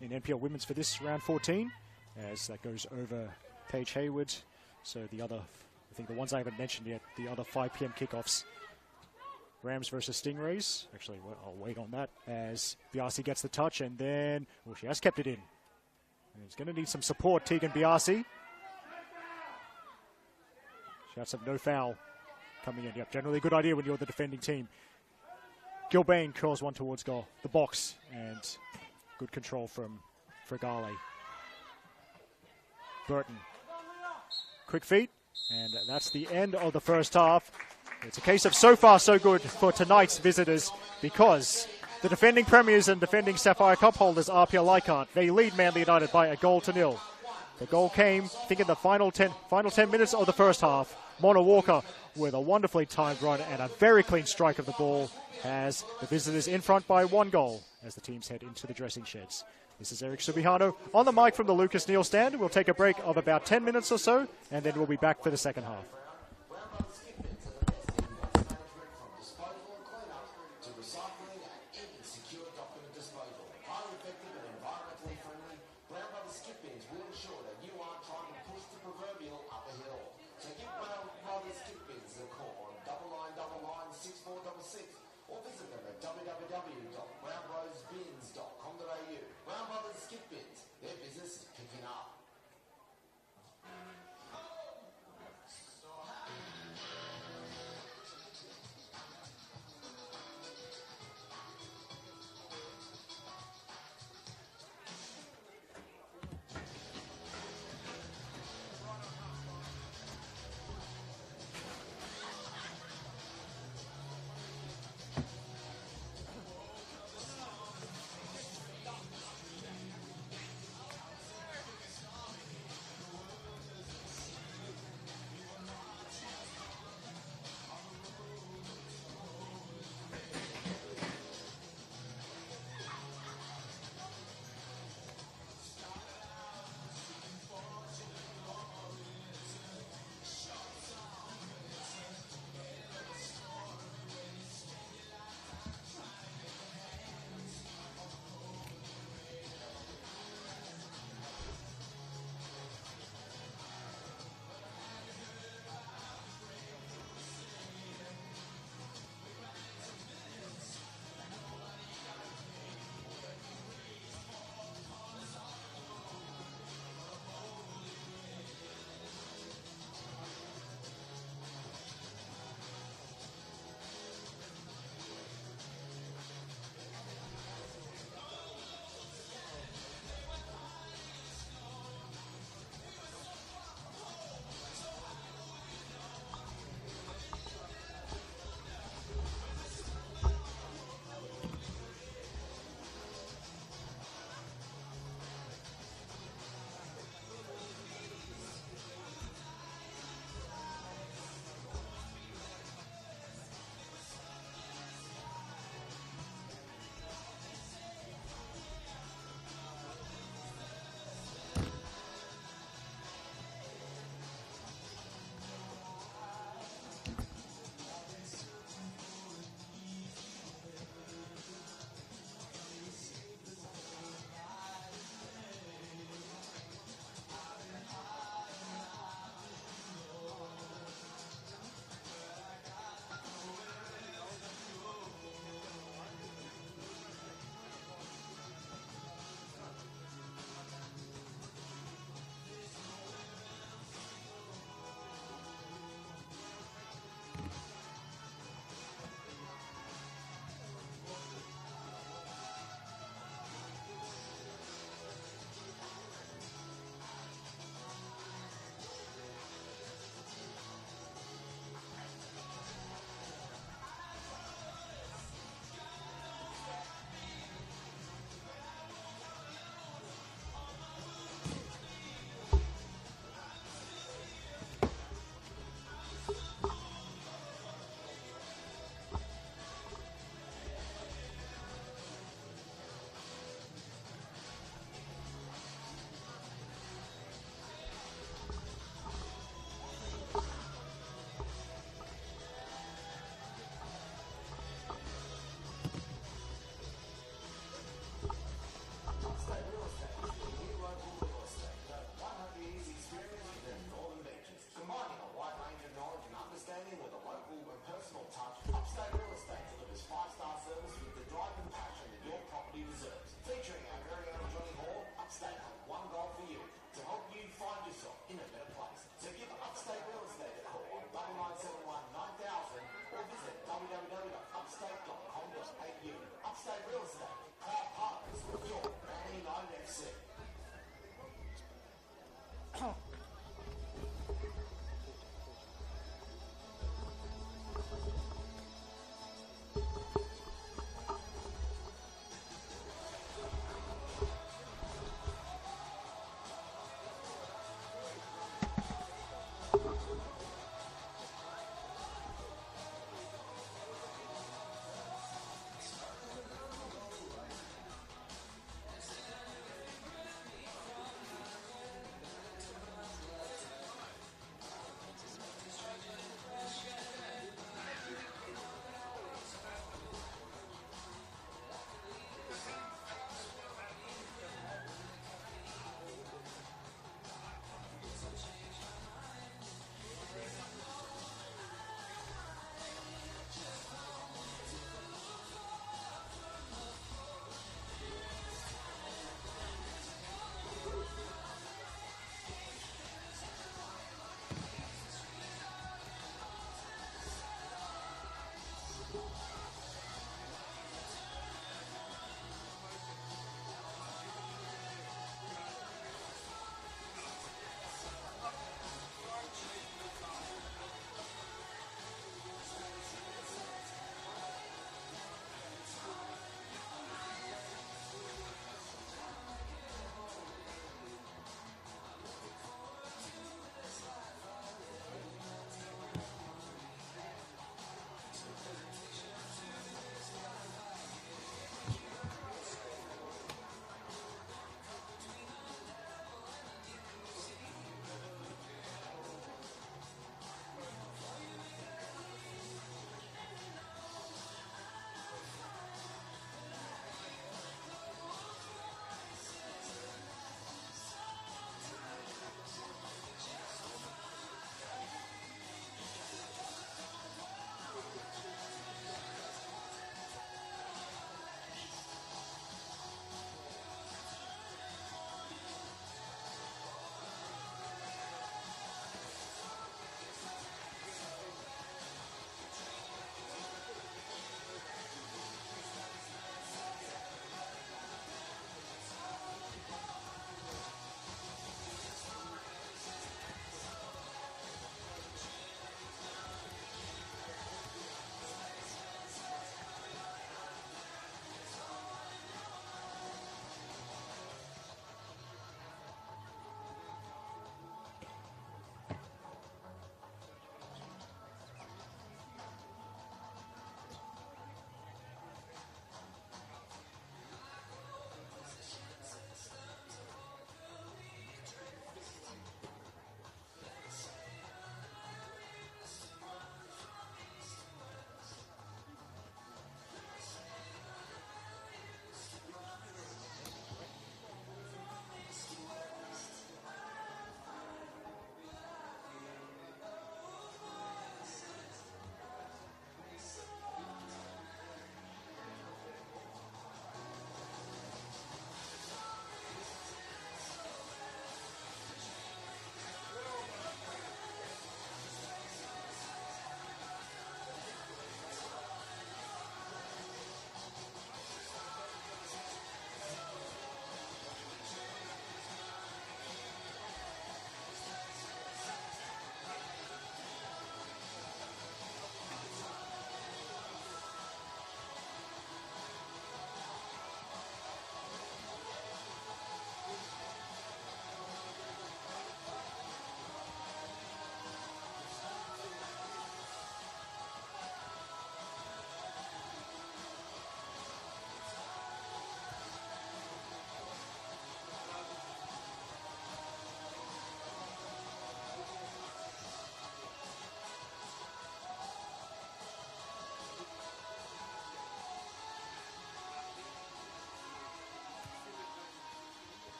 in NPL Women's for this round 14, as that goes over Paige Hayward. So the other, I think the ones I haven't mentioned yet, the other 5 p.m. kickoffs. Rams versus Stingrays. Actually, well, I'll wait on that as Biasi gets the touch, and then, well, she has kept it in. And it's going to need some support, Tegan Biasi. Shouts of no foul coming in. Yep, generally a good idea when you're the defending team. Gilbane curls one towards goal, the box, and good control from Fregale. Burton. Quick feet, and that's the end of the first half. It's a case of so far so good for tonight's visitors because the defending premiers and defending Sapphire Cup holders, APIA Leichhardt, they lead Manly United by 1-0. The goal came, I think, in the final 10 minutes of the first half. Mona Walker, with a wonderfully timed run and a very clean strike of the ball, has the visitors in front by 1 goal as the teams head into the dressing sheds. This is Eric Subihano on the mic from the Lucas Neal stand. We'll take a break of about 10 minutes or so, and then we'll be back for the second half. Or visit them at www.brownbrothersbins.com.au. Brown Brothers Skip Bins, their business is picking up.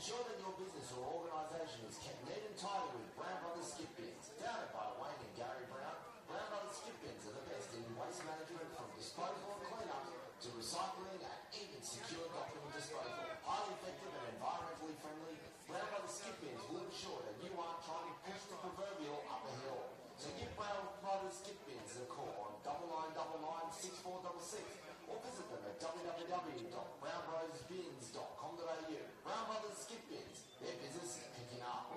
Ensure that your business or organisation is kept neat and tidy with Brown Brothers skip bins. Founded by Wayne and Gary Brown, Brown Brothers skip bins are the best in waste management from disposal and clean-up to recycling and even secure document disposal. Highly effective and environmentally friendly, Brown Brothers skip bins will ensure that you aren't trying to push the proverbial up a hill. So give Brown Brothers skip bins a call on 9999 6466 or visit them at www.brownbrothersbins.com.au. Brown Brothers skip bins, their business is picking up.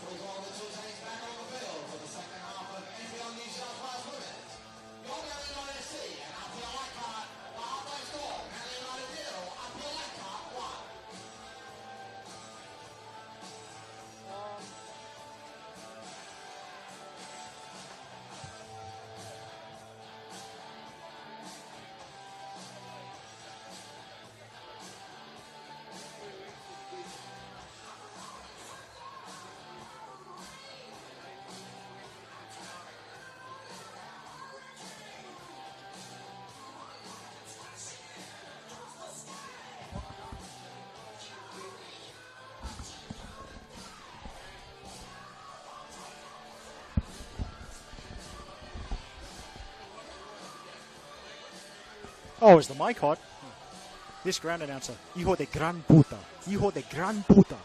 We've got the two teams back on the field for the second half of NPL New South Wales Women's. Your Man United FC and APIA Leichhardt, the halfway score, Man United 0, APIA Leichhardt 1. Oh, is the mic hot? This ground announcer. Hijo de gran puta. Hijo de gran puta.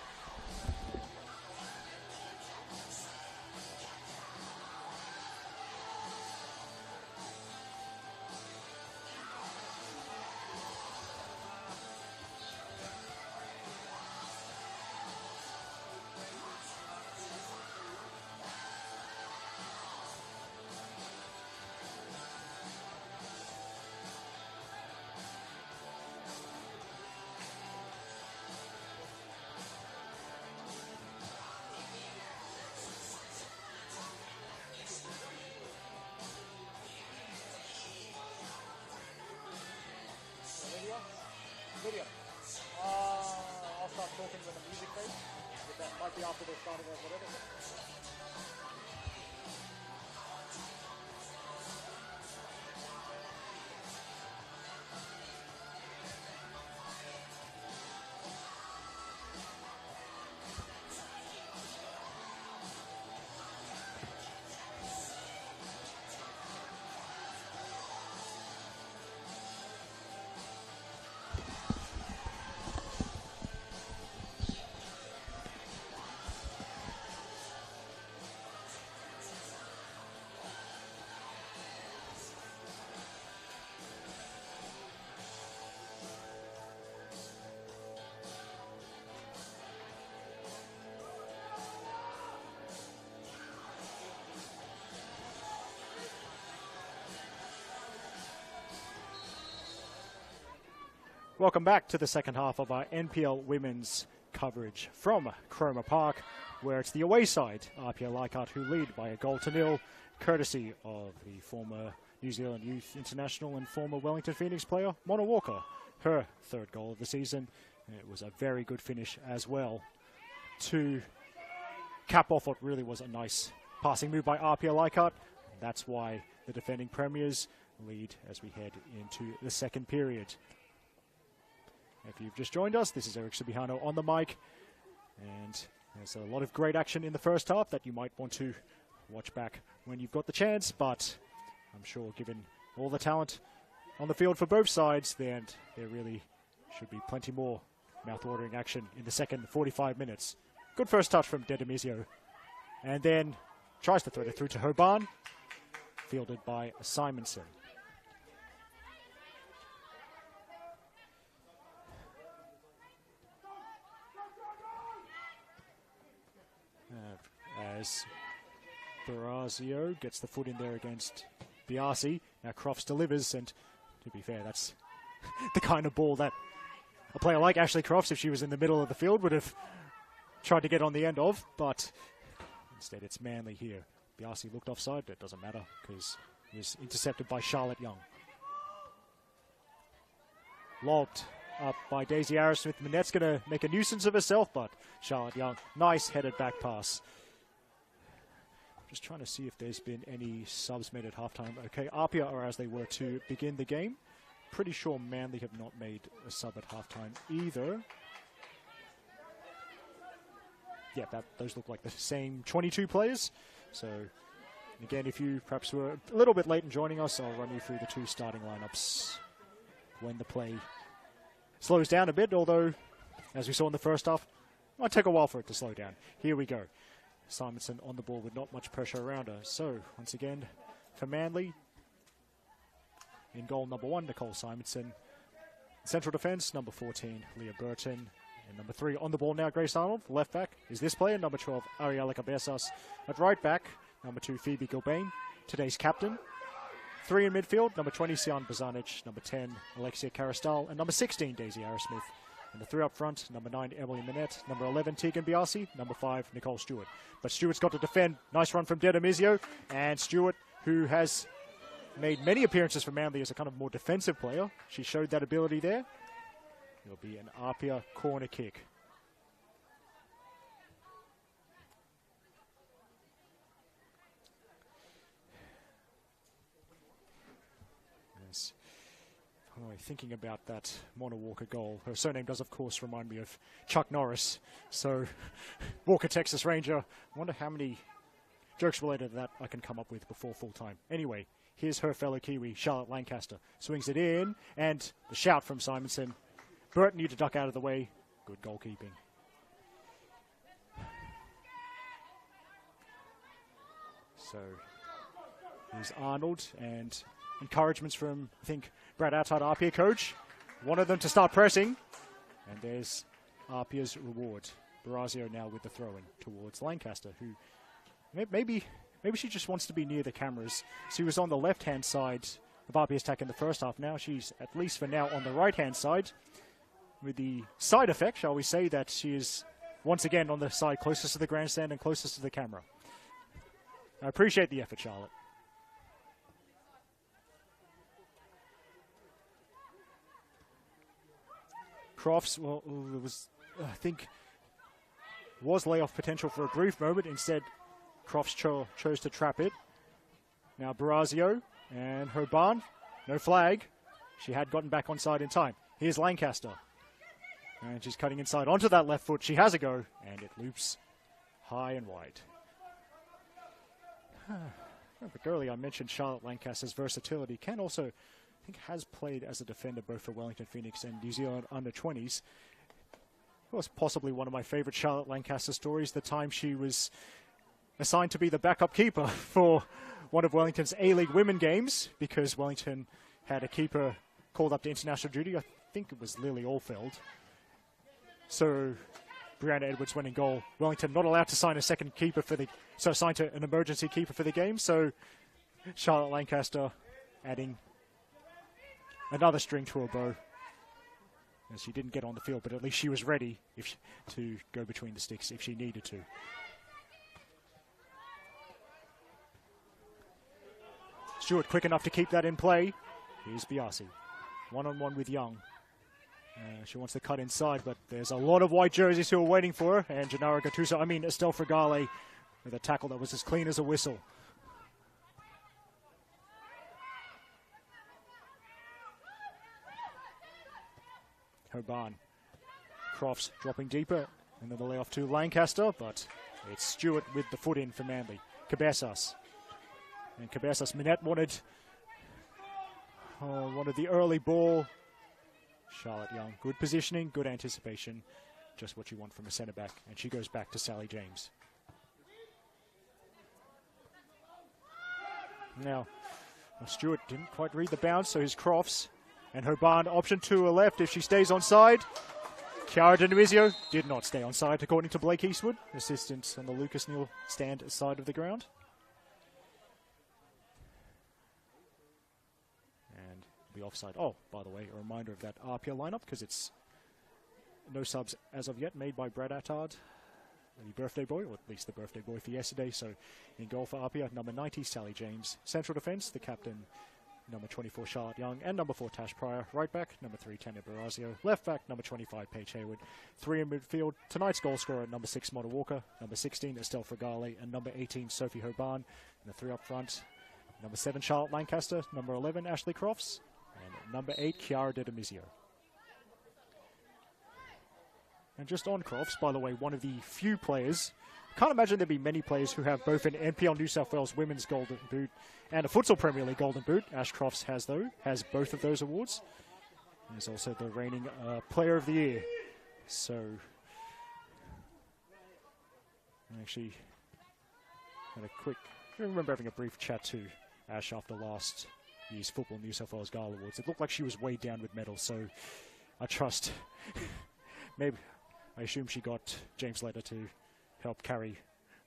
Video. I'll start talking when the music fades. That might be after they started or whatever. Welcome back to the second half of our NPL women's coverage from Cromer Park, where it's the away side, APIA Leichhardt, who lead by 1-0, courtesy of the former New Zealand Youth International and former Wellington Phoenix player, Mona Walker, her third goal of the season. And it was a very good finish as well to cap off what really was a nice passing move by APIA Leichhardt. That's why the defending premiers lead as we head into the second period. If you've just joined us, this is Eric Subihano on the mic, and there's a lot of great action in the first half that you might want to watch back when you've got the chance, but I'm sure given all the talent on the field for both sides, then there really should be plenty more mouth-watering action in the second 45 minutes Good first touch from Dedemizio. And then tries to thread it through to Hoban. Fielded by Simonson. As Barazio gets the foot in there against Biasi. Now Crofts delivers, and to be fair, that's the kind of ball that a player like Ashley Crofts, if she was in the middle of the field, would have tried to get on the end of, but instead it's Manly here. Biasi looked offside, but it doesn't matter because he was intercepted by Charlotte Young. Lobbed up by Daisy Arrowsmith. Manette's going to make a nuisance of herself, but Charlotte Young, nice headed back pass. Just trying to see if there's been any subs made at halftime. Okay, APIA are as they were to begin the game. Pretty sure Manly have not made a sub at halftime either. Yeah, those look like the same 22 players. So, again, if you perhaps were a little bit late in joining us, I'll run you through the two starting lineups when the play slows down a bit, although, as we saw in the first half, it might take a while for it to slow down. Here we go. Simonson on the ball with not much pressure around her. So, once again, for Manly, in goal number 1, Nicole Simonson. Central defence, number 14, Leah Burton. And number 3 on the ball now, Grace Arnold. Left back is this player, number 12, Ariela Cabezas. At right back, number 2, Phoebe Gilbane, today's captain. 3 in midfield, number 20, Sian Bozanic. Number 10, Alexia Caristal. And number 16, Daisy Arrowsmith. And the 3 up front, number 9, Emily Manette. Number 11, Tegan Biasi. Number 5, Nicole Stewart. But Stewart's got to defend. Nice run from Dedemizio. And Stewart, who has made many appearances for Manly as a kind of more defensive player. She showed that ability there. It'll be an APIA corner kick. Yes. Oh, thinking about that Mona Walker goal. Her surname does, of course, remind me of Chuck Norris. So, Walker, Texas Ranger. I wonder how many jokes related to that I can come up with before full time. Anyway, here's her fellow Kiwi, Charlotte Lancaster. Swings it in, and the shout from Simonson. Burton need to duck out of the way. Good goalkeeping. So, here's Arnold, and encouragements from, I think, Brad Outside, APIA coach. Wanted them to start pressing. And there's APIA's reward. Barazio now with the throw-in towards Lancaster, who maybe she just wants to be near the cameras. She was on the left-hand side of APIA's attack in the first half. Now she's, at least for now, on the right-hand side. With the side effect, shall we say, that she is once again on the side closest to the grandstand and closest to the camera. I appreciate the effort, Charlotte. Crofts, well, there was, I think, was layoff potential for a brief moment. Instead, Crofts chose to trap it. Now Barazio and Hoban, no flag. She had gotten back on side in time. Here's Lancaster. And she's cutting inside onto that left foot. She has a go, and it loops high and wide. But earlier I mentioned Charlotte Lancaster's versatility. Can also, I think, has played as a defender both for Wellington Phoenix and New Zealand under-20s. It was possibly one of my favourite Charlotte Lancaster stories, the time she was assigned to be the backup keeper for one of Wellington's A-League women games, because Wellington had a keeper called up to international duty. I think it was Lily Allfeld. So Brianna Edwards went in goal. Wellington not allowed to sign a second keeper signed to an emergency keeper for the game. So Charlotte Lancaster adding another string to her bow. And she didn't get on the field, but at least she was ready to go between the sticks if she needed to. Stewart quick enough to keep that in play. Here's Biasi. One-on-one with Young. She wants to cut inside, but there's a lot of white jerseys who are waiting for her. And Estelle Fragale with a tackle that was as clean as a whistle. Hoban. Crofts dropping deeper. And then the layoff to Lancaster, but it's Stewart with the foot in for Manly. Cabezas. And Cabezas, Minette wanted the early ball. Charlotte Young, good positioning, good anticipation. just what you want from a centre back. And she goes back to Sally James. Now, Stewart didn't quite read the bounce, so his Crofts and Hoban option to her left if she stays onside. Chiara Dinamizio did not stay onside, according to Blake Eastwood, assistant on the Lucas Neal stand side of the ground. And the offside. Oh, by the way, a reminder of that APIA lineup, because it's no subs as of yet made by Brad Attard, the birthday boy, or at least the birthday boy for yesterday. So in goal for APIA, number 90, Sally James. Central defence, the captain, number 24, Charlotte Young, and number 4, Tash Pryor. Right back, number 3, Tanya Barazio. Left back, number 25, Paige Hayward. 3 in midfield, tonight's goal scorer, number 6, Mona Walker. Number 16, Estelle Fragale. And number 18, Sophie Hoban. And the 3 up front, number 7, Charlotte Lancaster. Number 11, Ashley Crofts. And number 8, Chiara Dinamizio. And just on Crofts, by the way, one of the few players, can't imagine there'd be many players who have both an NPL New South Wales Women's Golden Boot and a Futsal Premier League Golden Boot. Ash Crofts has both of those awards. He's also the reigning Player of the Year. So, I actually had I remember having a brief chat to Ash after last year's Football New South Wales Gala Awards. It looked like she was weighed down with medals, so I trust maybe. I assume she got James Letter to help carry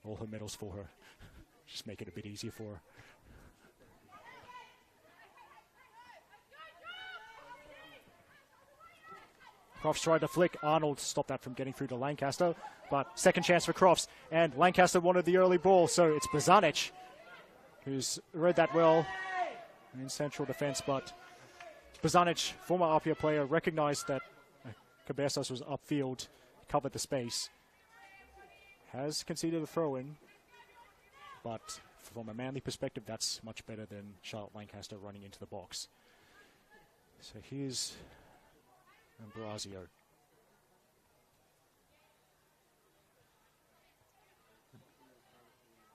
all her medals for her. Just make it a bit easier for her. Crofts tried to flick. Arnold stopped that from getting through to Lancaster. But second chance for Crofts. And Lancaster wanted the early ball, so it's Bozanic who's read that well in central defence. But Bozanic, former APIA player, recognised that Cabezas was upfield, covered the space, has conceded a throw-in, but from a Manly perspective, that's much better than Charlotte Lancaster running into the box. So here's Barazio.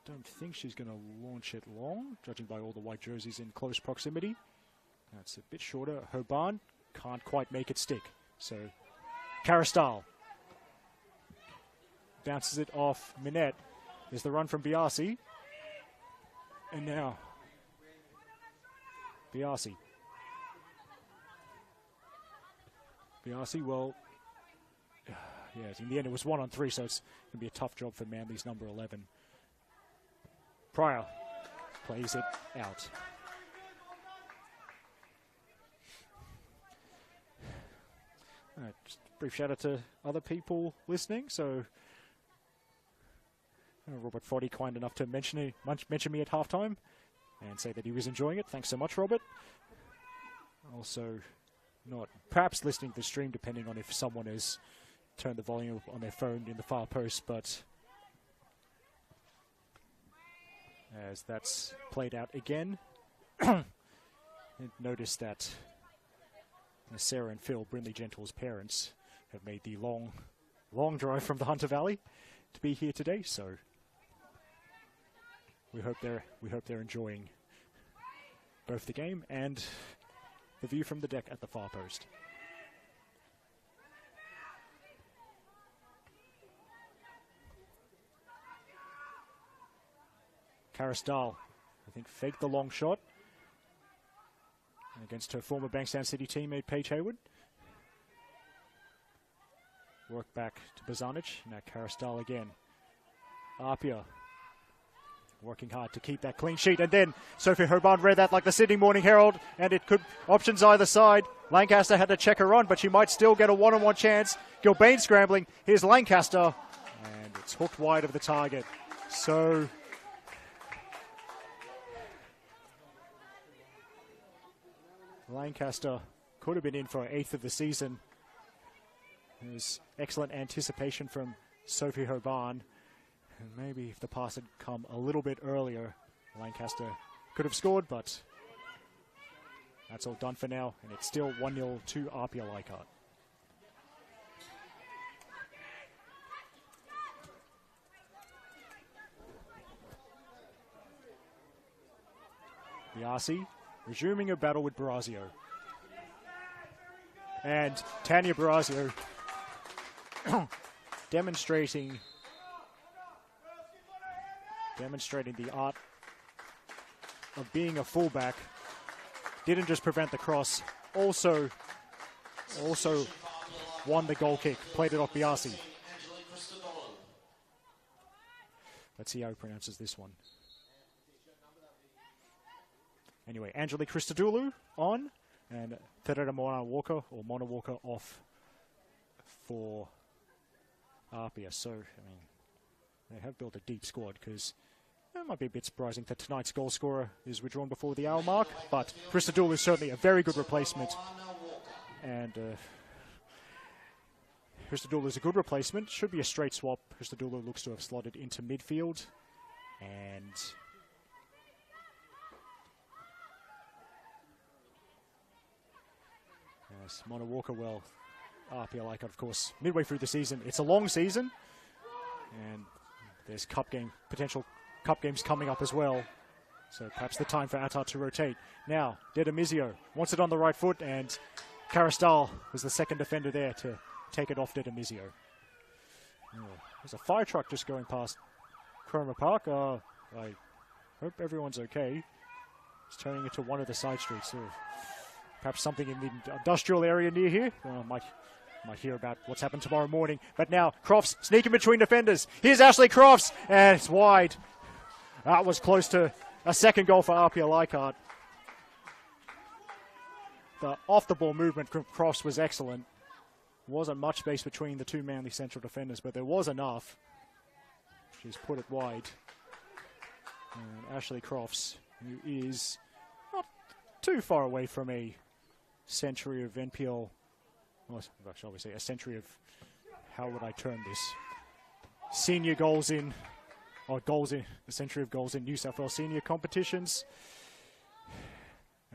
Don't think she's going to launch it long, judging by all the white jerseys in close proximity. That's a bit shorter. Hoban can't quite make it stick. So Caristal bounces it off Minette. There's the run from Biasi. And now Biasi, well, yeah, in the end it was 1-on-3, so it's going to be a tough job for Manly's number 11. Pryor plays it out. Just a brief shout out to other people listening. So Robert Foddy, kind enough to mention me at halftime and say that he was enjoying it. Thanks so much, Robert. Also, not perhaps listening to the stream, depending on if someone has turned the volume up on their phone in the far post, but as that's played out again, notice that Sarah and Phil, Brindley Gentle's parents, have made the long drive from the Hunter Valley to be here today. So we hope they're enjoying both the game and the view from the deck at the far post. Caristal, I think, faked the long shot against her former Bankstown City teammate Paige Hayward. Work back to Bozanic. Now Caristal again. APIA working hard to keep that clean sheet. And then Sophie Hoban read that like the Sydney Morning Herald, and it could options either side. Lancaster had to check her on, but she might still get a one-on-one chance. Gilbane scrambling. Here's Lancaster, and it's hooked wide of the target. So Lancaster could have been in for an 8th of the season. There's excellent anticipation from Sophie Hoban. And maybe if the pass had come a little bit earlier, Lancaster could have scored, but that's all done for now. And it's still 1-0 to APIA Leichhardt. Biasi resuming a battle with Barazio. And Tanya Barazio demonstrating the art of being a fullback. Didn't just prevent the cross, also won the goal kick, played it off Biasi. Let's see how he pronounces this one. Anyway, Angelique Christodoulou on, and Terera Mona Walker off for APIA. So, I mean, they have built a deep squad, because it might be a bit surprising that tonight's goal scorer is withdrawn before the hour mark, but Christodoulou is certainly a very good replacement. And Christodoulou is a good replacement. Should be a straight swap. Christodoulou looks to have slotted into midfield. And yes, Mona Walker, well, APIA Leichhardt, of course, midway through the season. It's a long season, and there's potential cup games coming up as well. So perhaps the time for Attar to rotate. Now, Dedemizio wants it on the right foot, and Caristal was the second defender there to take it off Dedemizio. Oh, there's a fire truck just going past Cromer Park. I hope everyone's okay. It's turning into one of the side streets. Perhaps something in the industrial area near here. Might hear about what's happened tomorrow morning. But now Crofts sneaking between defenders. Here's Ashley Crofts, and it's wide. That was close to a second goal for APIA Leichhardt. The off-the-ball movement from Crofts was excellent. Wasn't much space between the two Manly central defenders, but there was enough. She's put it wide. And Ashley Crofts, who is not too far away from a century of NPL, well, shall we say, a century of, how would I term this? Senior goals in, or goals in, a century of goals in New South Wales senior competitions.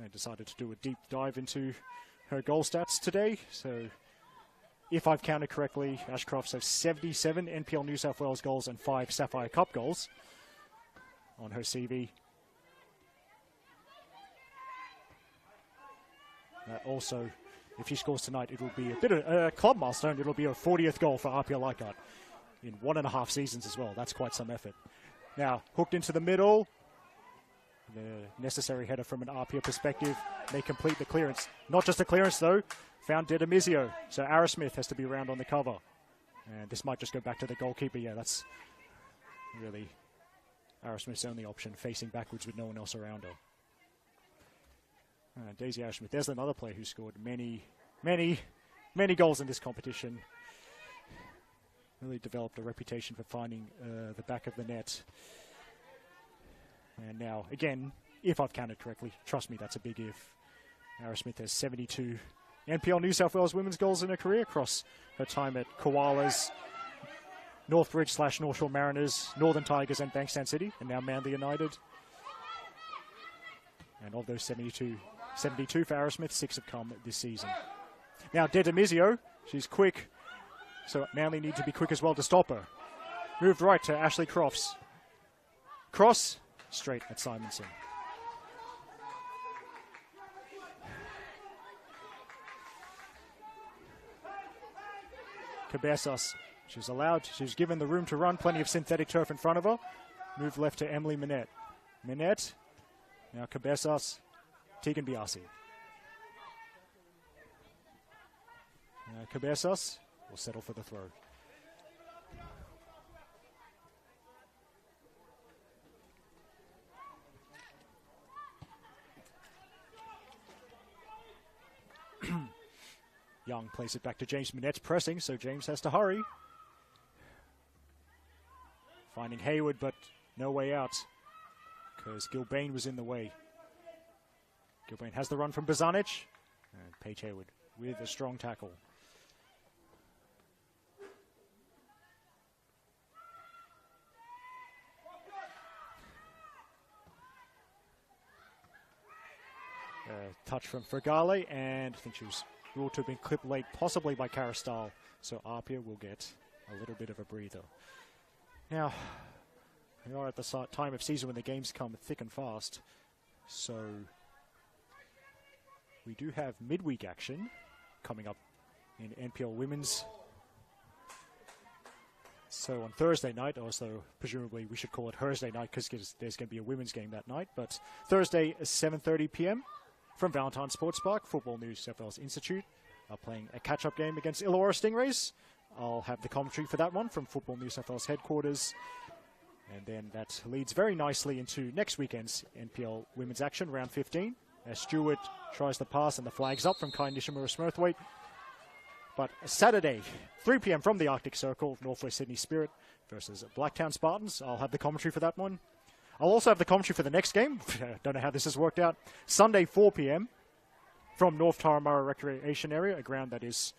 I decided to do a deep dive into her goal stats today. So, if I've counted correctly, Ashcroft has 77 NPL New South Wales goals and 5 Sapphire Cup goals on her CV. Also, if she scores tonight, it will be a bit of a club milestone. It will be her 40th goal for APIA Leichhardt in 1.5 seasons as well. That's quite some effort. Now, hooked into the middle. The necessary header from an APIA perspective. They complete the clearance. Not just a clearance, though. Found Dedemizio. So Arrowsmith has to be around on the cover. And this might just go back to the goalkeeper. Yeah, that's really Arrowsmith's only option, facing backwards with no one else around her. Daisy Arrowsmith, there's another player who scored many goals in this competition. Really developed a reputation for finding the back of the net. And now, again, if I've counted correctly, trust me, that's a big if. Arrowsmith has 72 NPL New South Wales women's goals in her career across her time at Koalas, Northbridge / North Shore Mariners, Northern Tigers and Bankstown City, and now Manly United. And of those 72 for Arrowsmith, 6 have come this season. Now, Dedemizio, she's quick, so Manly need to be quick as well to stop her. Moved right to Ashley Crofts. Cross, straight at Simonson. Cabezas, she's given the room to run, plenty of synthetic turf in front of her. Moved left to Emily Minette. Minette, now Cabezas, Tegan Biasi. Cabezas will settle for the throw. Young plays it back to James. Minette's pressing, so James has to hurry. Finding Hayward, but no way out because Gilbane was in the way. Gilbane has the run from Bozanic, and Paige Hayward with a strong tackle. Touch from Fregale, and I think she was ruled to have been clipped late, possibly by Caristal, so APIA will get a little bit of a breather. Now, we are at the time of season when the games come thick and fast, so we do have midweek action coming up in NPL Women's. So on Thursday night, also presumably we should call it Thursday night because there's going to be a women's game that night. But Thursday, 7:30 p.m. from Valentine Sports Park, Football New South Wales Institute are playing a catch-up game against Illawarra Stingrays. I'll have the commentary for that one from Football New South Wales headquarters. And then that leads very nicely into next weekend's NPL women's action, round 15, as Stewart tries the pass and the flag's up from Kai Nishimura Smurthwaite. But Saturday, 3 p.m. from the Arctic Circle, Northwest Sydney Spirit versus Blacktown Spartans. I'll have the commentary for that one. I'll also have the commentary for the next game. Don't know how this has worked out. Sunday, 4 p.m. from North Turramurra Recreation Area, a ground that is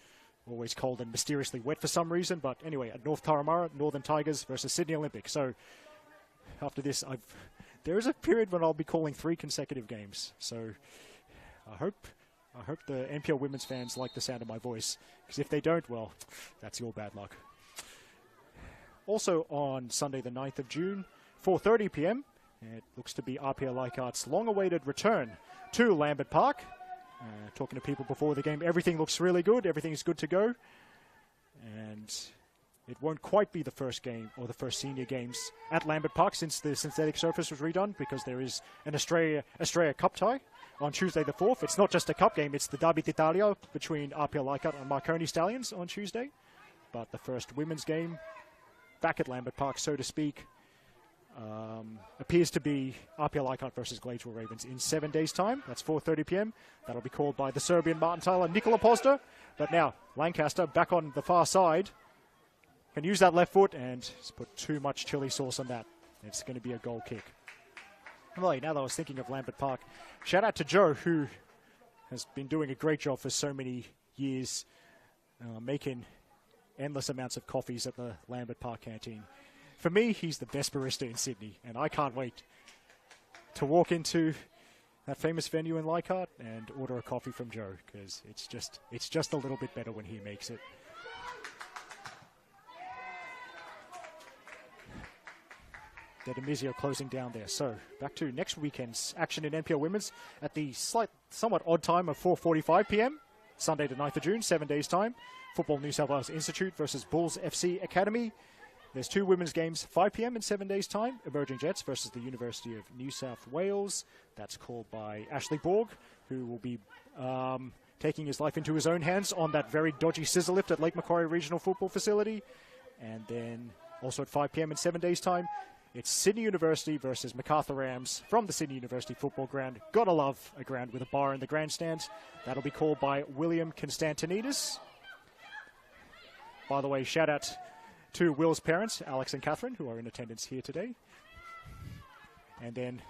always cold and mysteriously wet for some reason. But anyway, at North Turramurra, Northern Tigers versus Sydney Olympic. So after this, there is a period when I'll be calling 3 consecutive games. So I hope the NPL women's fans like the sound of my voice, because if they don't, well, that's your bad luck. Also on Sunday the 9th of June, 4:30 p.m, it looks to be APIA Leichhardt's long-awaited return to Lambert Park. Talking to people before the game, everything looks really good, everything is good to go. And it won't quite be the first game or the first senior games at Lambert Park since the synthetic surface was redone, because there is an Australia Cup tie on Tuesday the 4th. It's not just a cup game, it's the Derby d'Italia between APIA Leichhardt and Marconi Stallions on Tuesday. But the first women's game back at Lambert Park, so to speak, appears to be APIA Leichhardt versus Gladesville Ravens in 7 days' time. That's 4:30 p.m. That'll be called by the Serbian Martin Tyler, Nikola Pozda. But now, Lancaster back on the far side. Can use that left foot and just put too much chili sauce on that. It's going to be a goal kick. Well, now that I was thinking of Lambert Park, shout out to Joe, who has been doing a great job for so many years, making endless amounts of coffees at the Lambert Park canteen. For me, he's the best barista in Sydney, and I can't wait to walk into that famous venue in Leichhardt and order a coffee from Joe, because it's just a little bit better when he makes it. Demizio closing down there. So back to next weekend's action in NPL Women's at the somewhat odd time of 4:45 p.m. Sunday the 9th of June, 7 days' time. Football New South Wales Institute versus Bulls FC Academy. There's 2 women's games, 5 p.m. in 7 days' time. Emerging Jets versus the University of New South Wales. That's called by Ashley Borg, who will be taking his life into his own hands on that very dodgy scissor lift at Lake Macquarie Regional Football Facility. And then also at 5 p.m. in 7 days' time, it's Sydney University versus MacArthur Rams from the Sydney University football ground. Gotta love a ground with a bar in the grandstand. That'll be called by William Constantinidis. By the way, shout out to Will's parents, Alex and Catherine, who are in attendance here today. And then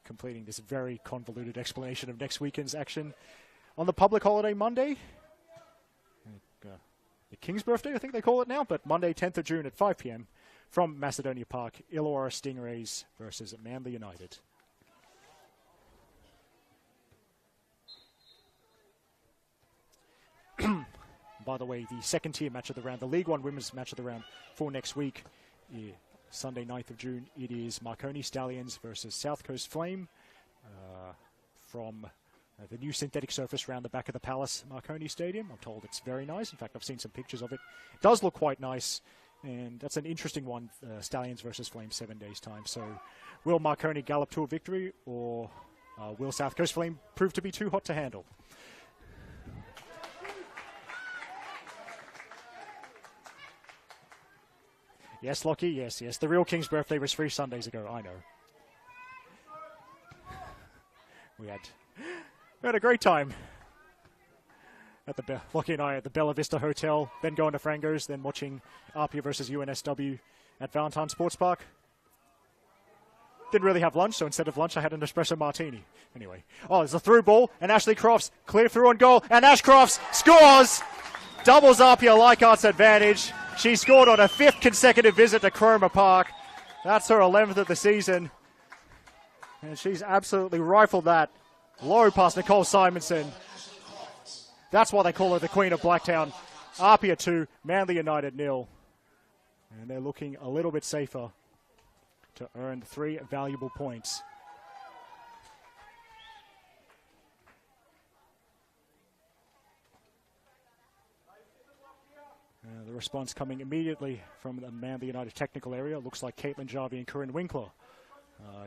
completing this very convoluted explanation of next weekend's action on the public holiday Monday. The King's birthday, I think they call it now, but Monday, 10th of June at 5 p.m. from Macedonia Park, Illawarra Stingrays versus Manly United. By the way, the second tier match of the round, the League One women's match of the round for next week, Sunday, 9th of June, it is Marconi Stallions versus South Coast Flame from the new synthetic surface around the back of the Palace Marconi Stadium. I'm told it's very nice. In fact, I've seen some pictures of it. It does look quite nice, and that's an interesting one, Stallions versus Flame, 7 days' time. So will Marconi gallop to a victory, or will South Coast Flame prove to be too hot to handle? Yes, Lockie, yes. The real King's birthday was 3 Sundays ago, I know. We had a great time at Lockie and I at the Bella Vista Hotel, then going to Frango's, then watching APIA versus UNSW at Valentine Sports Park. Didn't really have lunch, so instead of lunch I had an espresso martini. Anyway, there's a through ball, and Ashley Crofts clear through on goal, and Ash Crofts scores! Doubles APIA Leichhardt's advantage. She scored on a 5th consecutive visit to Cromer Park. That's her 11th of the season. And she's absolutely rifled that low past Nicole Simonson. That's why they call her the Queen of Blacktown. APIA 2, Manly United 0. And they're looking a little bit safer to earn 3 valuable points. The response coming immediately from the Manly United technical area. Looks like Caitlin Jarvie and Corinne Winkler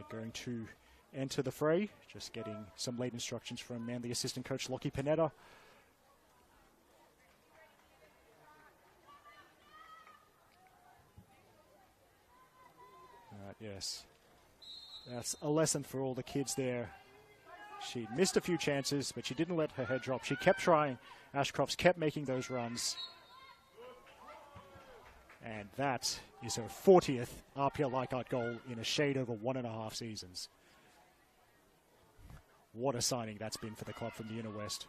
going to enter the fray. Just getting some late instructions from Manly assistant coach Lockie Panetta. Yes, that's a lesson for all the kids there. She missed a few chances, but she didn't let her head drop. She kept trying. Ashcroft's kept making those runs. And that is her 40th APIA Leichhardt goal in a shade over 1.5 seasons. What a signing that's been for the club from the Inner West.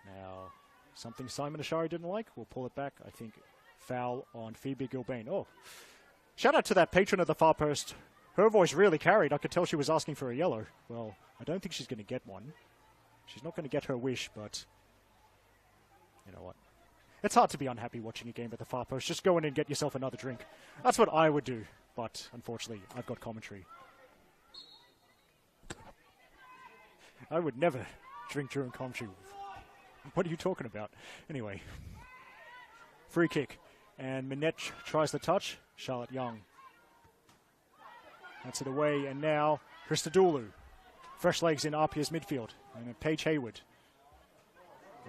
Now, something Simon Ashari didn't like. We'll pull it back. I think foul on Phoebe Gilbane. Oh, shout out to that patron of the far post. Her voice really carried. I could tell she was asking for a yellow. Well, I don't think she's going to get one. She's not going to get her wish, but you know what? It's hard to be unhappy watching a game at the far post. Just go in and get yourself another drink. That's what I would do, but unfortunately, I've got commentary. I would never drink during commentary. What are you talking about? Anyway, free kick. And Minette tries the touch. Charlotte Young. That's it away. And now Christodoulou. Fresh legs in APIA's midfield. And Paige Hayward.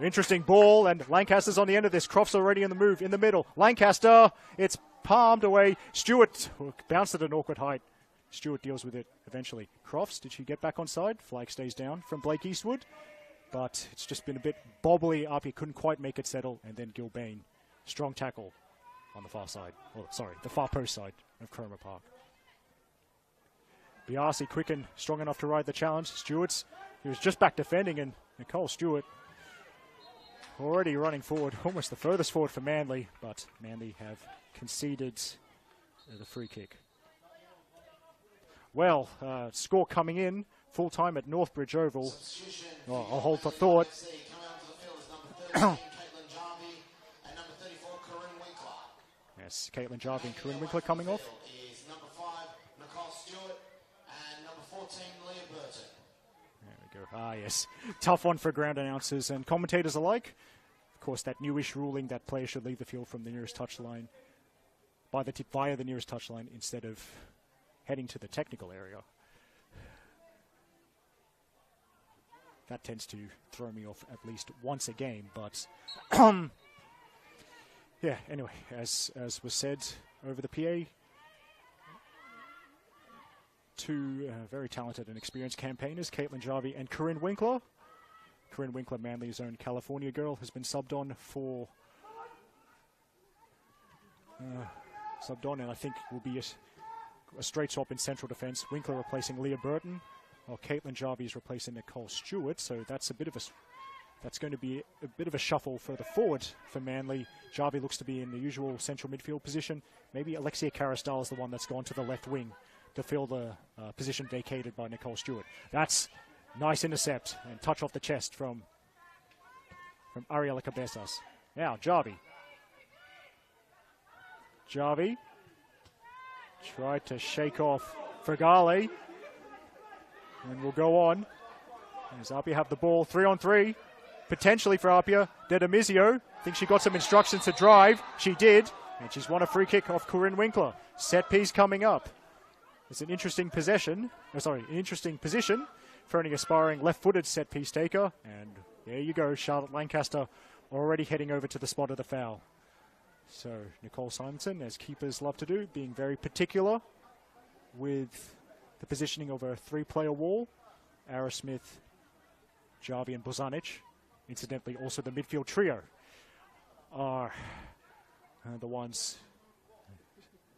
Interesting ball. And Lancaster's on the end of this. Croft's already in the move in the middle. Lancaster. It's palmed away. Stewart bounced at an awkward height. Stewart deals with it eventually. Crofts, did she get back on side? Flag stays down from Blake Eastwood. But it's just been a bit bobbly. APIA couldn't quite make it settle. And then Gilbane. Strong tackle on the far side. Oh, sorry, the far post side of Cromer Park. Biasi quick and strong enough to ride the challenge. Stewart's, he was just back defending, and Nicole Stewart already running forward, almost the furthest forward for Manly, but Manly have conceded the free kick. Well, score coming in, full time at Northbridge Oval. Well, I'll hold for thought. Yes, Caitlin Jarvie and Corinne Winkler coming off. Is number 5, Nicole Stewart, and number 14, Leah Burton. There we go. Ah, yes. Tough one for ground announcers and commentators alike. Of course, that newish ruling that players should leave the field from the nearest touchline via the nearest touchline instead of heading to the technical area. That tends to throw me off at least once a game, but yeah, anyway, as was said over the PA, two very talented and experienced campaigners, Caitlin Jarvie and Corinne Winkler. Corinne Winkler, Manly's own California girl, has been subbed on and I think will be a straight swap in central defence. Winkler replacing Leah Burton, while Caitlin Jarvie is replacing Nicole Stewart. So that's that's going to be a bit of a shuffle further forward for Manly. Jarvie looks to be in the usual central midfield position. Maybe Alexia Carastal is the one that's gone to the left wing to fill the position vacated by Nicole Stewart. That's nice intercept and touch off the chest from Ariela Cabezas. Now, Jarvie. Jarvie tried to shake off Fregale. And we'll go on. As APIA have the ball 3-on-3. Potentially for APIA. Dedamizio. I think she got some instructions to drive. She did. And she's won a free kick off Corinne Winkler. Set piece coming up. It's an interesting possession. An interesting position for any aspiring left-footed set piece taker. And there you go. Charlotte Lancaster already heading over to the spot of the foul. So Nicole Simonson, as keepers love to do, being very particular with the positioning of a three-player wall. Ara Smith, Jarvie and Bozanic. Incidentally, also the midfield trio are the ones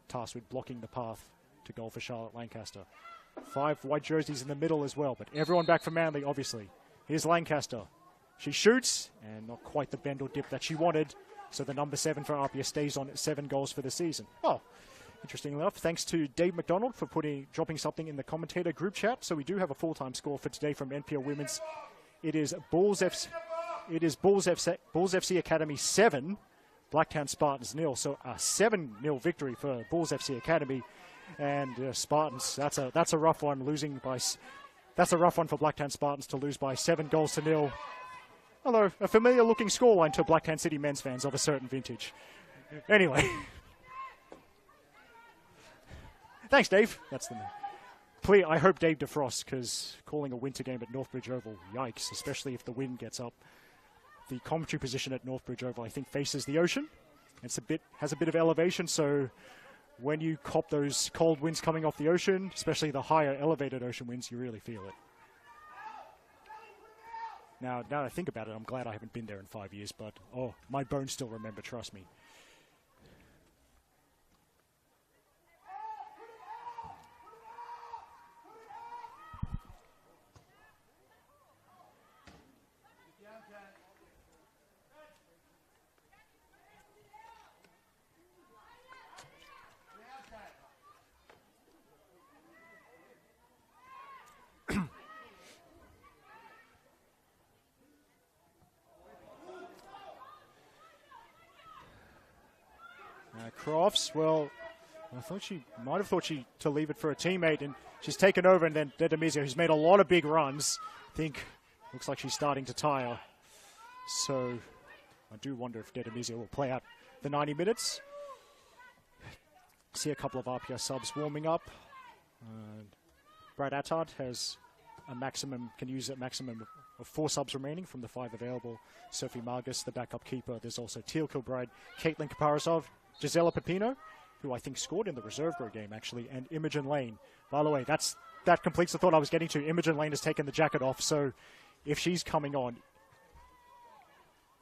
tasked with blocking the path to goal for Charlotte Lancaster. 5 white jerseys in the middle as well, but everyone back for Manly, obviously. Here's Lancaster. She shoots, and not quite the bend or dip that she wanted, so the number 7 for APIA stays on at 7 goals for the season. Oh, interestingly enough, thanks to Dave McDonald for dropping something in the commentator group chat. So we do have a full-time score for today from NPL Women's. It is Bulls FC Academy 7, Blacktown Spartans 0. So a 7-0 victory for Bulls FC Academy. And Spartans, that's a rough one, losing by That's a rough one for Blacktown Spartans to lose by 7-0. Although, a familiar-looking scoreline to Blacktown City men's fans of a certain vintage. Anyway. Thanks, Dave. That's the name. Please, I hope Dave defrosts, because calling a winter game at Northbridge Oval, yikes, especially if the wind gets up. The commentary position at Northbridge Oval, I think, faces the ocean. Has a bit of elevation, so when you cop those cold winds coming off the ocean, especially the higher elevated ocean winds, you really feel it. Now that I think about it, I'm glad I haven't been there in 5 years, but, oh, my bones still remember, trust me. Crofts, well, I thought she might have thought to leave it for a teammate, and she's taken over, and then Dedemizio, who's made a lot of big runs, I think looks like she's starting to tire. So I do wonder if Dedemizio will play out the 90 minutes. See a couple of APIA subs warming up. Brad Attard has can use a maximum of 4 subs remaining from the 5 available. Sophie Margus, the backup keeper. There's also Teal Kilbride, Caitlin Kaparasov, Gisela Pepino, who I think scored in the reserve grade game, actually, and Imogen Lane. By the way, that completes the thought I was getting to. Imogen Lane has taken the jacket off, so if she's coming on,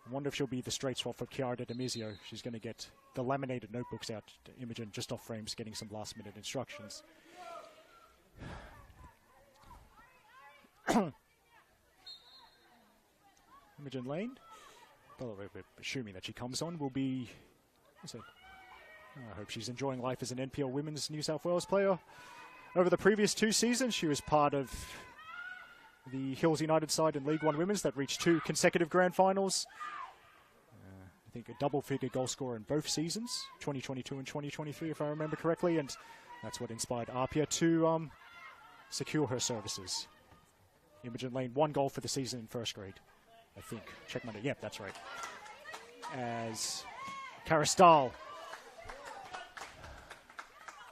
I wonder if she'll be the straight swap for Chiara Dedemizio. She's going to get the laminated notebooks out to Imogen just off frames, getting some last-minute instructions. Imogen Lane, by the way, we're assuming that she comes on, will be... I hope she's enjoying life as an NPL Women's New South Wales player. Over the previous 2 seasons, she was part of the Hills United side in League One Women's that reached 2 consecutive grand finals. I think a double-figure goal scorer in both seasons, 2022 and 2023, if I remember correctly, and that's what inspired APIA to secure her services. Imogen Lane, 1 goal for the season in first grade, I think. Check Monday. Yep, that's right. As Cara Stahl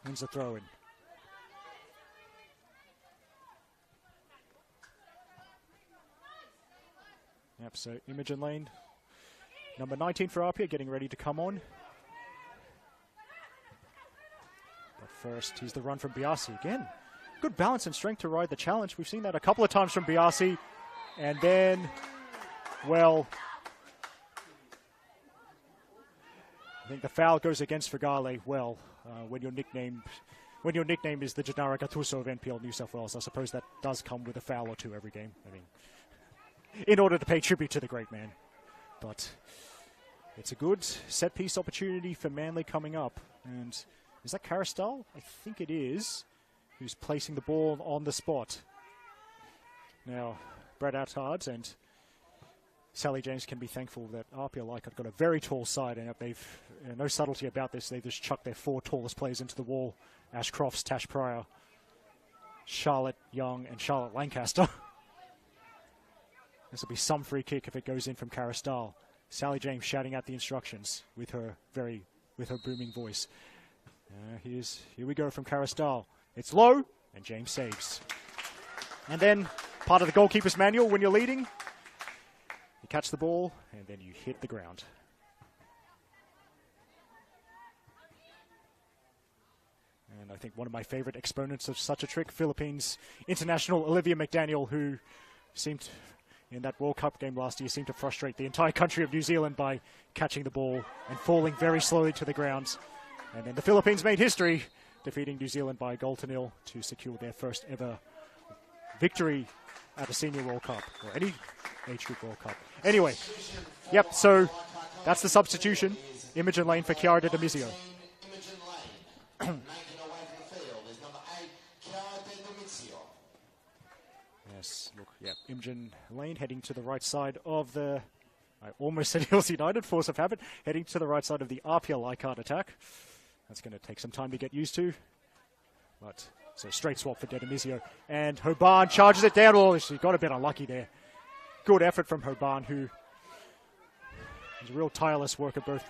wins the throw-in. Yep, so Imogen Lane, number 19 for APIA, getting ready to come on. But first, here's the run from Biasi again. Good balance and strength to ride the challenge. We've seen that a couple of times from Biasi. And then, well, I think the foul goes against Fagale. Well, when your nickname is the Gennaro Gattuso of NPL New South Wales, I suppose that does come with a foul or 2 every game. I mean, in order to pay tribute to the great man. But it's a good set-piece opportunity for Manly coming up. And is that Cara Stahl? I think it is, who's placing the ball on the spot. Now, Brad Attard and Sally James can be thankful that APIA Leichhardt got a very tall side, and they've no subtlety about this. They've just chucked their 4 tallest players into the wall: Ash Crofts, Tash Pryor, Charlotte Young, and Charlotte Lancaster. This will be some free kick if it goes in from Cara Stahl. Sally James shouting out the instructions with her booming voice. Here we go from Cara Stahl. It's low, and James saves. And then part of the goalkeeper's manual when you're leading. You catch the ball, and then you hit the ground. And I think one of my favorite exponents of such a trick, Philippines international Olivia McDaniel, who seemed, in that World Cup game last year, seemed to frustrate the entire country of New Zealand by catching the ball and falling very slowly to the ground. And then the Philippines made history, defeating New Zealand by 1-0 to secure their first ever victory at a Senior World Cup, or any age group World Cup. Anyway, yep, so that's the substitution. Imogen Lane for Chiara Dedemizio. Imogen Lane. Making her way from the field is number 8, Chiara Dedemizio. Yes, look, yep, Imogen Lane heading to the right side of the, I almost said Hills United, force of habit, heading to the right side of the APIA Leichhardt attack. That's going to take some time to get used to. But so straight swap for Dedemizio. And Hoban charges it down. Oh, she got a bit unlucky there. Good effort from Hoban, who is a real tireless worker both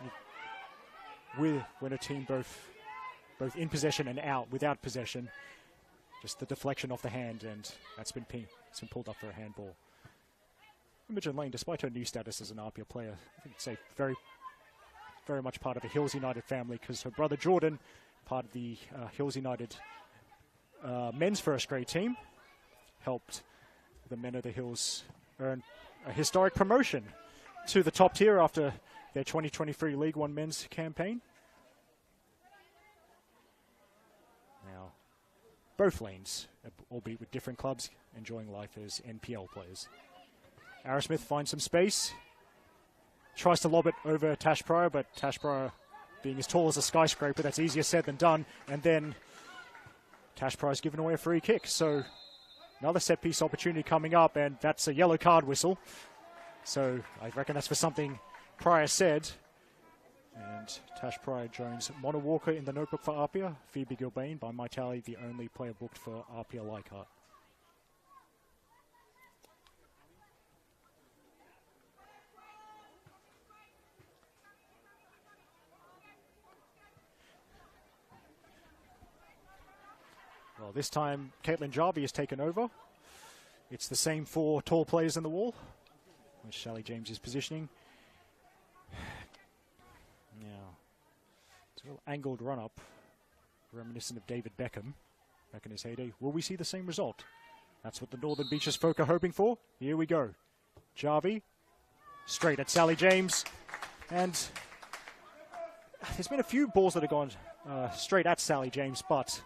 with when a team both in possession and out without possession. Just the deflection off the hand, and that's been it's been pulled up for a handball. Imogen Lane, despite her new status as an APIA player, I think it's a very, very much part of the Hills United family, because her brother Jordan, part of the Hills United men's first grade team, helped the Men of the Hills earn a historic promotion to the top tier after their 2023 League One men's campaign. Now, both lanes, albeit with different clubs, enjoying life as NPL players. Arrowsmith finds some space, tries to lob it over Tash Pryor, but Tash Pryor, being as tall as a skyscraper, that's easier said than done. And then Tash Pryor's given away a free kick. So another set-piece opportunity coming up, and that's a yellow card whistle. So I reckon that's for something Pryor said. And Tash Pryor joins Mona Walker in the notebook for APIA. Phoebe Gilbane, by my tally, the only player booked for APIA Leichhardt. Well, this time Caitlin Jarvie has taken over. It's the same 4 tall players in the wall, which Sally James is positioning. Now, it's a real angled run-up, reminiscent of David Beckham back in his heyday. Will we see the same result? That's what the Northern Beaches folk are hoping for. Here we go. Jarvie, straight at Sally James. And there's been a few balls that have gone straight at Sally James, but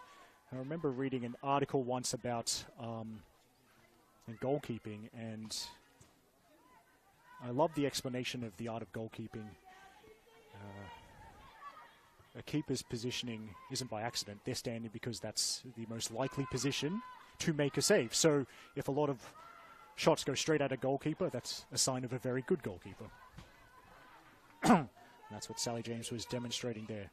I remember reading an article once about goalkeeping, and I love the explanation of the art of goalkeeping. A keeper's positioning isn't by accident. They're standing because that's the most likely position to make a save. So if a lot of shots go straight at a goalkeeper, that's a sign of a very good goalkeeper. That's what Sally James was demonstrating there.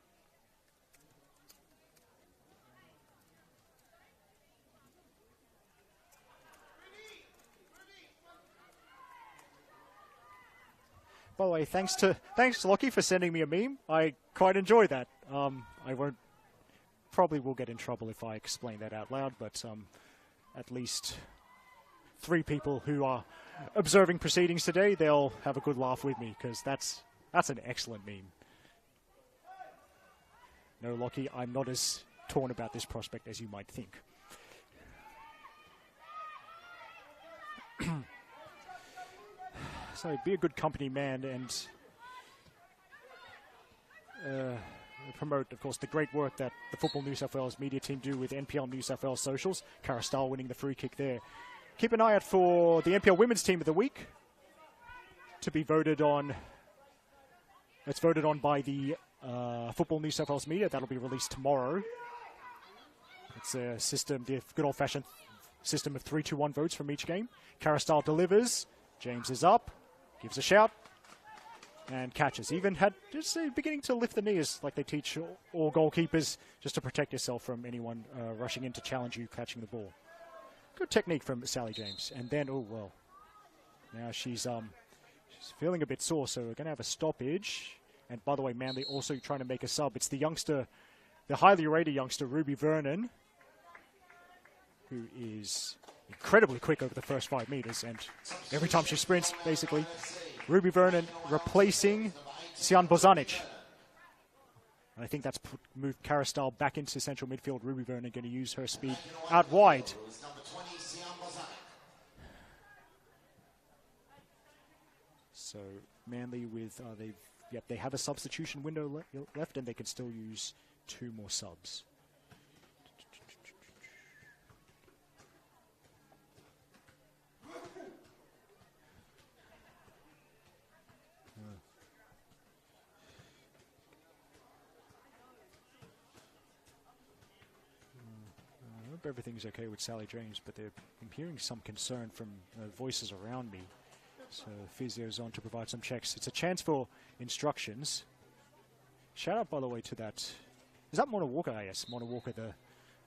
By the way, thanks Lockie for sending me a meme. I quite enjoy that. I probably will get in trouble if I explain that out loud, but at least 3 people who are observing proceedings today, they'll have a good laugh with me, because that's an excellent meme. No, Lockie, I'm not as torn about this prospect as you might think. So be a good company man and promote, of course, the great work that the Football New South Wales media team do with NPL New South Wales socials. Cara Stahl winning the free kick there. Keep an eye out for the NPL Women's Team of the Week to be voted on. It's voted on by the Football New South Wales media. That'll be released tomorrow. It's a system, the good old-fashioned system of 3-2-1 votes from each game. Cara Stahl delivers. James is up. Gives a shout and catches. Even had just beginning to lift the knees like they teach all goalkeepers, just to protect yourself from anyone rushing in to challenge you catching the ball. Good technique from Sally James. And then, oh well, now she's feeling a bit sore, so we're going to have a stoppage. And by the way, Manly also trying to make a sub. It's the youngster, the highly rated youngster, Ruby Vernon, who is incredibly quick over the first 5 meters, and every time she sprints, basically, Ruby Vernon replacing Sian Bozanic. And I think that's moved Cara Stahl back into central midfield. Ruby Vernon going to use her speed out wide. So Manly with they have a substitution window left, and they can still use 2 more subs. Everything's okay with Sally James, but I'm hearing some concern from voices around me. So physio's on to provide some checks. It's a chance for instructions. Shout out, by the way, to that. Is that Mona Walker? Ah, yes, Mona Walker, the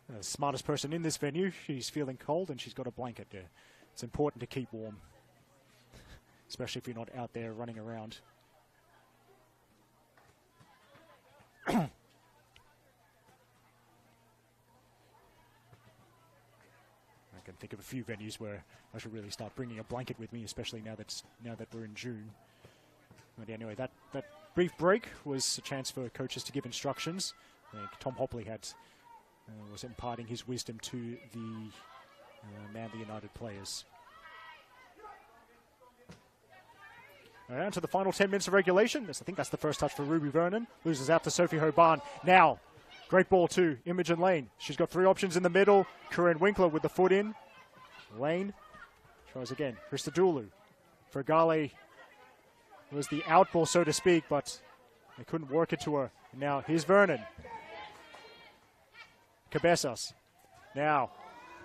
the smartest person in this venue. She's feeling cold and she's got a blanket there. It's important to keep warm, especially if you're not out there running around. I can think of a few venues where I should really start bringing a blanket with me, especially now that we're in June. But anyway, that brief break was a chance for coaches to give instructions. I think Tom Hopley was imparting his wisdom to the Manly United players. On to the final 10 minutes of regulation. I think that's the first touch for Ruby Vernon. Loses out to Sophie Hoban. Now, great ball to Imogen Lane. She's got 3 options in the middle. Corinne Winkler with the foot in. Lane tries again. Christodoulou. Fergale was the out ball, so to speak, but they couldn't work it to her. And now, here's Vernon. Cabezas. Now,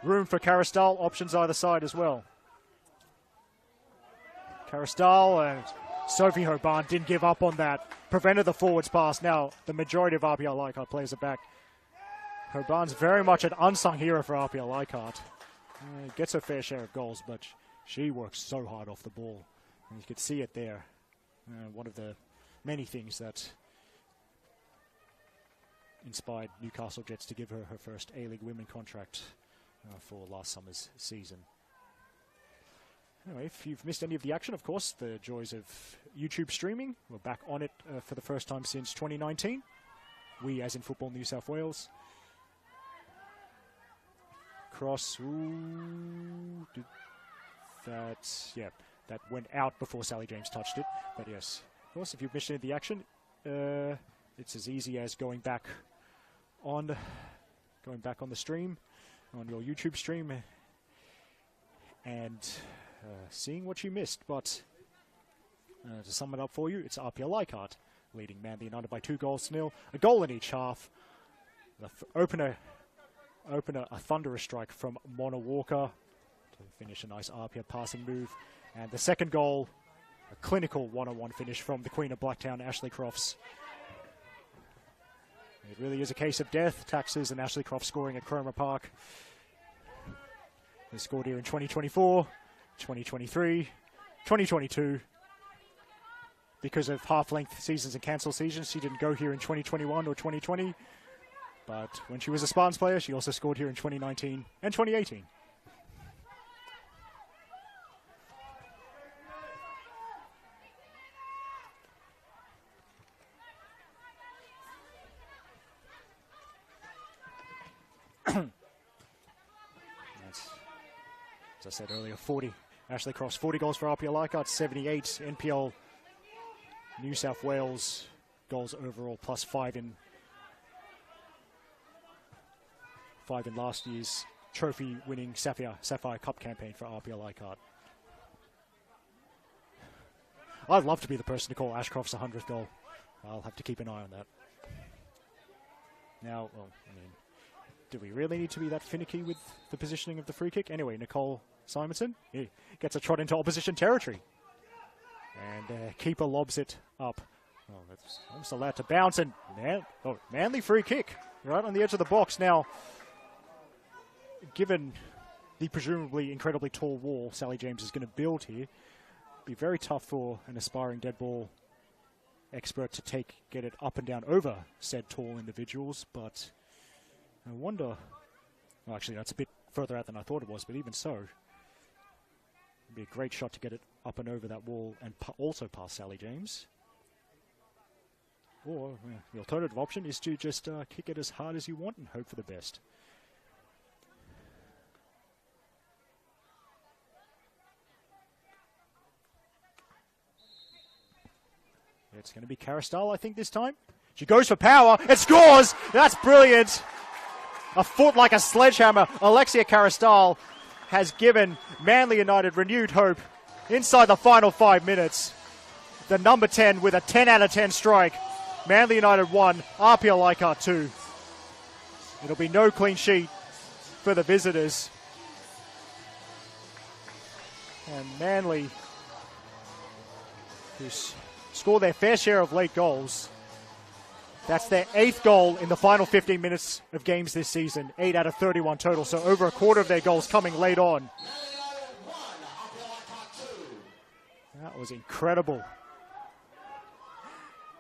room for Carastal. Options either side as well. Carastal and Sophie Hoban didn't give up on that. Prevented the forwards pass. Now, the majority of APIA Leichhardt players are back. Hoban's very much an unsung hero for APIA Leichhardt. Gets her fair share of goals, but she works so hard off the ball. And you could see it there. One of the many things that inspired Newcastle Jets to give her her first A-League women contract for last summer's season. Anyway, if you've missed any of the action, of course, the joys of YouTube streaming. We're back on it for the first time since 2019. We, as in Football New South Wales. Cross. Ooh, that went out before Sally James touched it. But yes, of course, if you've missed any of the action, it's as easy as going back on the stream, on your YouTube stream, and seeing what you missed. But to sum it up for you, it's APIA Leichhardt leading Manly United by 2-0, a goal in each half. The opener, a thunderous strike from Mona Walker to finish a nice APIA passing move. And the second goal, a clinical one-on-one finish from the Queen of Blacktown, Ashley Crofts. It really is a case of death. Taxes and Ashley Crofts scoring at Cromer Park. They scored here in 2024, 2023, 2022. Because of half-length seasons and cancelled seasons, she didn't go here in 2021 or 2020. But when she was a Spartans player, she also scored here in 2019 and 2018. As I said earlier, 40. Ashley Crofts, 40 goals for APIA Leichhardt, 78 NPL New South Wales goals overall, plus 5 in last year's trophy-winning Sapphire Cup campaign for APIA Leichhardt. I'd love to be the person to call Ashcroft's 100th goal. I'll have to keep an eye on that. Now, well, I mean, do we really need to be that finicky with the positioning of the free kick? Anyway, Nicole Simonson gets a trot into opposition territory. And keeper lobs it up. Oh, that's almost allowed to bounce. And Manly free kick right on the edge of the box. Now, given the presumably incredibly tall wall Sally James is going to build here, it'd be very tough for an aspiring dead ball expert to get it up and down over said tall individuals. But I wonder, well, actually that's a bit further out than I thought it was, but even so, it'd be a great shot to get it up and over that wall and also past Sally James. Or the alternative option is to just kick it as hard as you want and hope for the best. It's going to be Carastal, I think, this time. She goes for power. It scores! That's brilliant! A foot like a sledgehammer. Alexia Carastal has given Manly United renewed hope inside the final 5 minutes. The number 10 with a 10 out of 10 strike. Manly United 1, APIA Leichhardt 2. It'll be no clean sheet for the visitors. And Manly, who score their fair share of late goals, That's their 8th goal in the final 15 minutes of games this season. 8 out of 31 total, so over a quarter of their goals coming late on. That was incredible.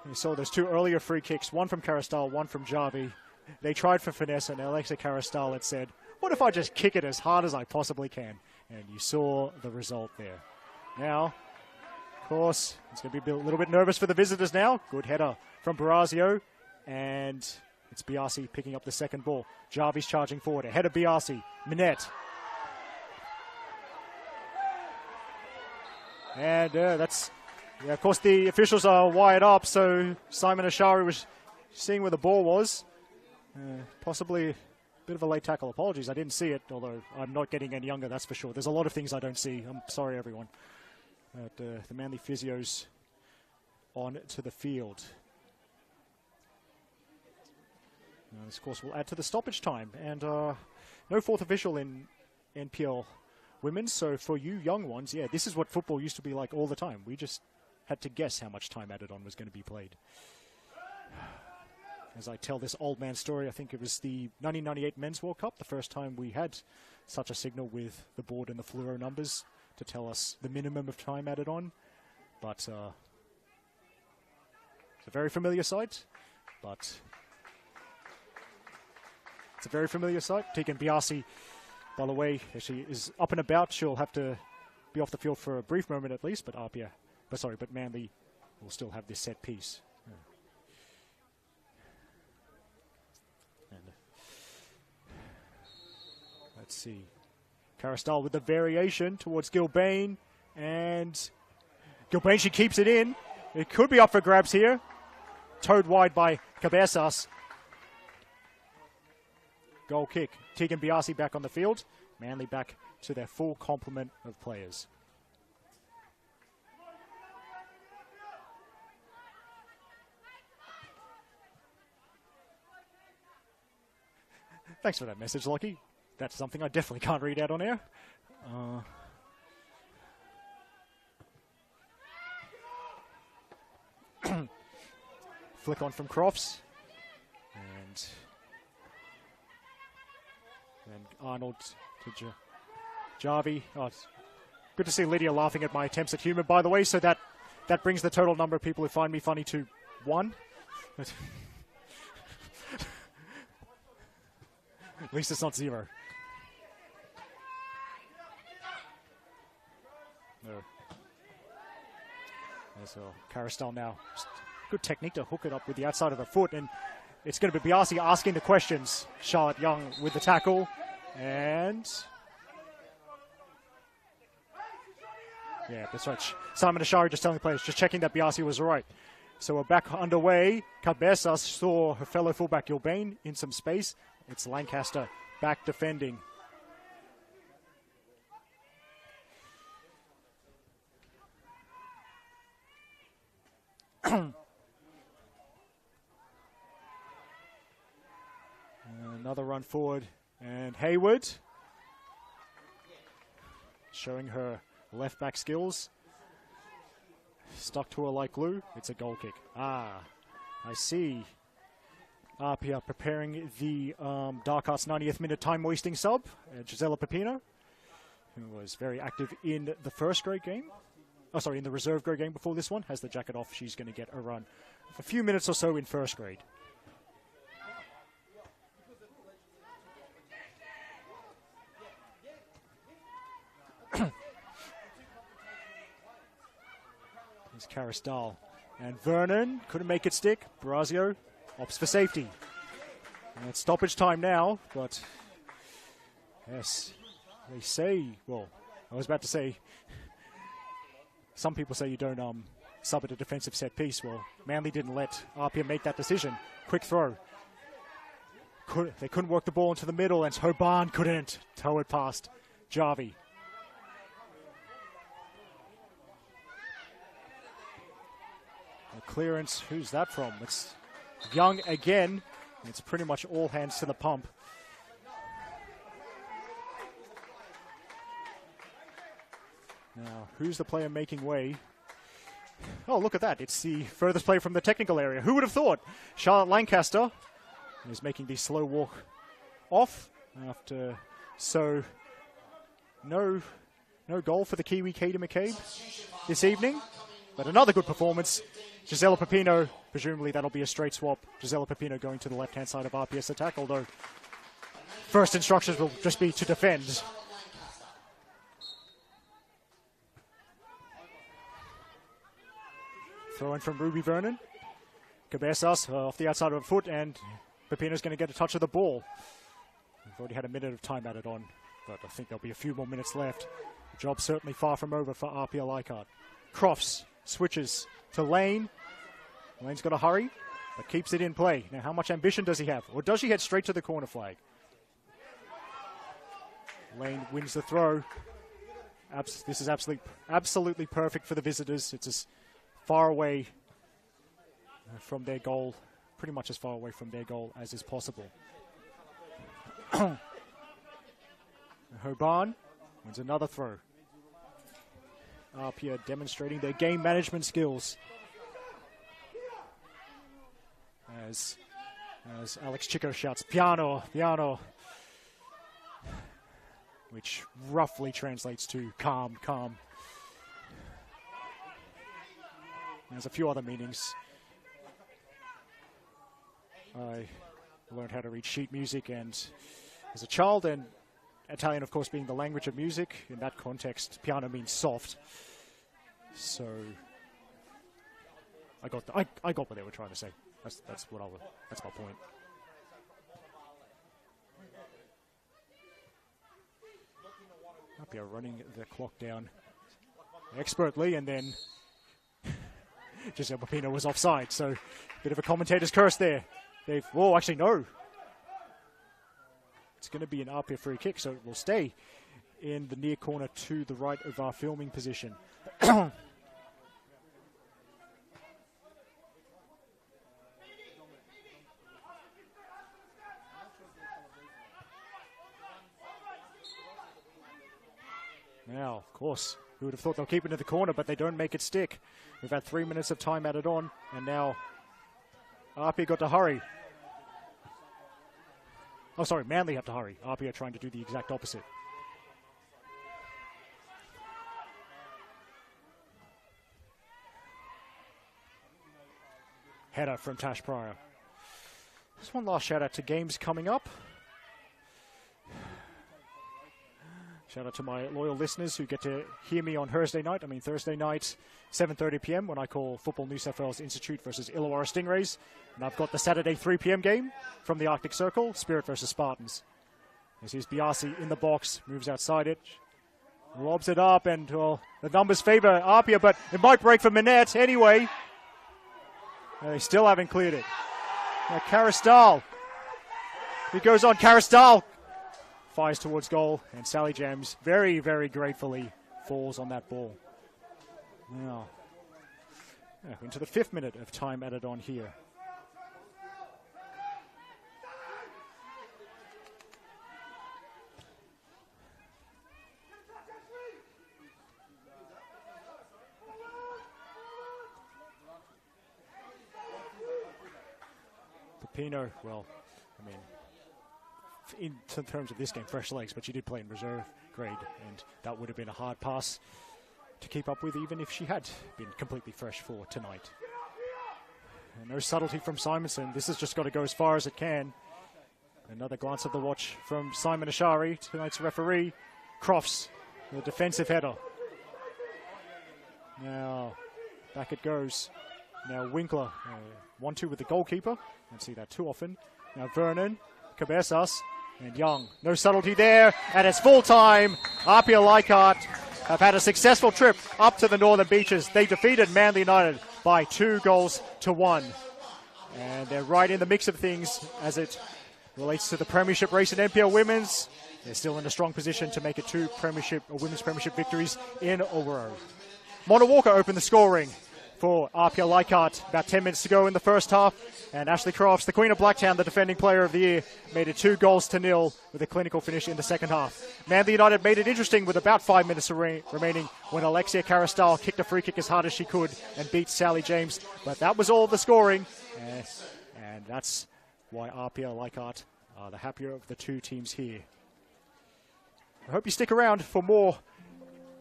You saw those 2 earlier free kicks, one from Karastal, one from Javi. They tried for finesse, and Alexa Karastal had said, what if I just kick it as hard as I possibly can? And you saw the result there. Now, of course, it's going to be a little bit nervous for the visitors now. Good header from Barazio, and it's Biasi picking up the second ball. Javi's charging forward, ahead of Biasi. Minette. And of course, the officials are wired up, so Simon Ashari was seeing where the ball was. Possibly a bit of a late tackle. Apologies, I didn't see it, although I'm not getting any younger, that's for sure. There's a lot of things I don't see. I'm sorry, everyone. But the Manly physios on to the field. Now, this, of course, will add to the stoppage time. And no 4th official in NPL women's, so for you young ones, yeah, this is what football used to be like all the time. We just had to guess how much time added on was going to be played. As I tell this old man story, I think it was the 1998 Men's World Cup, the first time we had such a signal with the board and the fluoro numbers to tell us the minimum of time added on. But it's a very familiar sight, but it's a very familiar sight. Tegan Biasi, by the way, if she is up and about, she'll have to be off the field for a brief moment at least, but Manly will still have this set piece. And let's see. Karastal with the variation towards Gilbane, and Gilbane, she keeps it in. It could be up for grabs here. Towed wide by Cabezas. Goal kick. Tegan Biasi back on the field. Manly back to their full complement of players. Thanks for that message, Lockie. That's something I definitely can't read out on air. Flick on from Crofts. And Arnold to Javi. Oh, it's good to see Lydia laughing at my attempts at humour, by the way, so that brings the total number of people who find me funny to 1. At least it's not 0. No. So Karastal now. Good technique to hook it up with the outside of the foot, and it's going to be Biasi asking the questions. Charlotte Young with the tackle, and yeah, that's right. Simon Ashari just telling the players, just checking that Biasi was all right. So we're back underway. Cabezas saw her fellow fullback Gilbane in some space. It's Lancaster back defending. Another run forward, and Hayward showing her left back skills. Stuck to her like glue. It's a goal kick. I see. APIA preparing the Dark Arts 90th minute time wasting sub, Gisela Pepino, who was very active in the first grade game. In the reserve grade game before this one. Has the jacket off. She's going to get a run for a few minutes or so in first grade. Here's Karastal. And Vernon couldn't make it stick. Barazio opts for safety. And it's stoppage time now, but yes, they say, well, I was about to say, some people say you don't sub at a defensive set piece. Well, Manly didn't let APIA make that decision. Quick throw. They couldn't work the ball into the middle, and Hoban couldn't tow it past Javi. The clearance, who's that from? It's Young again. It's pretty much all hands to the pump. Now, who's the player making way? Oh, look at that. It's the furthest play from the technical area. Who would have thought? Charlotte Lancaster is making the slow walk off after. So, no goal for the Kiwi Katie McCabe this evening. But another good performance. Gisela Pepino, presumably that'll be a straight swap. Gisela Pepino going to the left-hand side of RPS attack, although first instructions will just be to defend. Throw in from Ruby Vernon. Cabezas off the outside of her foot, and Pepino's going to get a touch of the ball. We've already had a minute of time added on, but I think there'll be a few more minutes left. The job's certainly far from over for APIA Leichhardt. Crofts switches to Lane. Lane's got to hurry, but keeps it in play. Now, how much ambition does he have? Or does she head straight to the corner flag? Lane wins the throw. This is absolutely perfect for the visitors. It's as far away from their goal, pretty much as far away from their goal as is possible. Hoban wins another throw. APIA demonstrating their game management skills. As Alex Chico shouts, piano, piano, which roughly translates to calm, calm. There's a few other meanings. I learned how to read sheet music and as a child, and Italian, of course, being the language of music. In that context, piano means soft. So I got what they were trying to say. That's my point. APIA running the clock down expertly, and then Giselle Pepino was offside. So a bit of a commentator's curse there. Actually no. It's going to be an APIA free kick, so it will stay in the near corner to the right of our filming position. Now, of course, who would have thought they'll keep it in the corner, but they don't make it stick. We've had 3 minutes of time added on, and now APIA got to hurry. Oh, sorry, Manly have to hurry. APIA trying to do the exact opposite. Header from Tash Pryor. Just one last shout out to games coming up. Shout out to my loyal listeners who get to hear me on Thursday night, 7:30 p.m. when I call Football New South Wales Institute versus Illawarra Stingrays. And I've got the Saturday 3 p.m. game from the Arctic Circle, Spirit versus Spartans. This is Biasi in the box, moves outside it, lobs it up, and well, the numbers favour APIA, but it might break for Minette anyway. They still haven't cleared it. Now Caristal. He goes on, Caristal fires towards goal, and Sally Jams very, very gratefully falls on that ball. Now, into the 5th minute of time added on here. Pepino, well, in terms of this game, fresh legs, but she did play in reserve grade, and that would have been a hard pass to keep up with, even if she had been completely fresh for tonight. And no subtlety from Simonson. This has just got to go as far as it can. Another glance at the watch from Simon Ashari, tonight's referee. Crofts, the defensive header. Now, back it goes. Now Winkler, 1-2 with the goalkeeper. Don't see that too often. Now Vernon, Cabezas, and Young. No subtlety there, and it's full time. APIA Leichhardt have had a successful trip up to the Northern Beaches. They defeated Manly United by 2-1. And they're right in the mix of things as it relates to the premiership race in NPL Women's. They're still in a strong position to make it 2 women's premiership victories in a row. Mona Walker opened the scoring for APIA Leichhardt. About 10 minutes to go in the first half. And Ashley Crofts, the Queen of Blacktown, the defending player of the year, made it 2-0 with a clinical finish in the second half. Manly United made it interesting with about 5 minutes remaining when Alexia Carastal kicked a free kick as hard as she could and beat Sally James. But that was all the scoring. And that's why APIA Leichhardt are the happier of the two teams here. I hope you stick around for more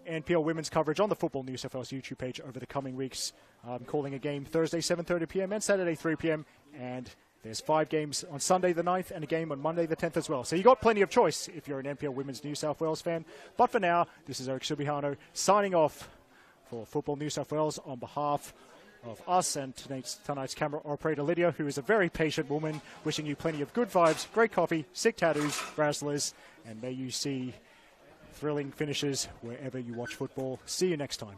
NPL women's coverage on the Football New South Wales YouTube page over the coming weeks. I'm calling a game Thursday 7:30 p.m. and Saturday 3 p.m. And there's 5 games on Sunday the 9th and a game on Monday the 10th as well. So you got plenty of choice if you're an NPL Women's New South Wales fan. But for now, this is Eric Subihano signing off for Football New South Wales on behalf of us and tonight's camera operator Lydia, who is a very patient woman, wishing you plenty of good vibes, great coffee, sick tattoos, Brazzlers, and may you see thrilling finishes wherever you watch football. See you next time.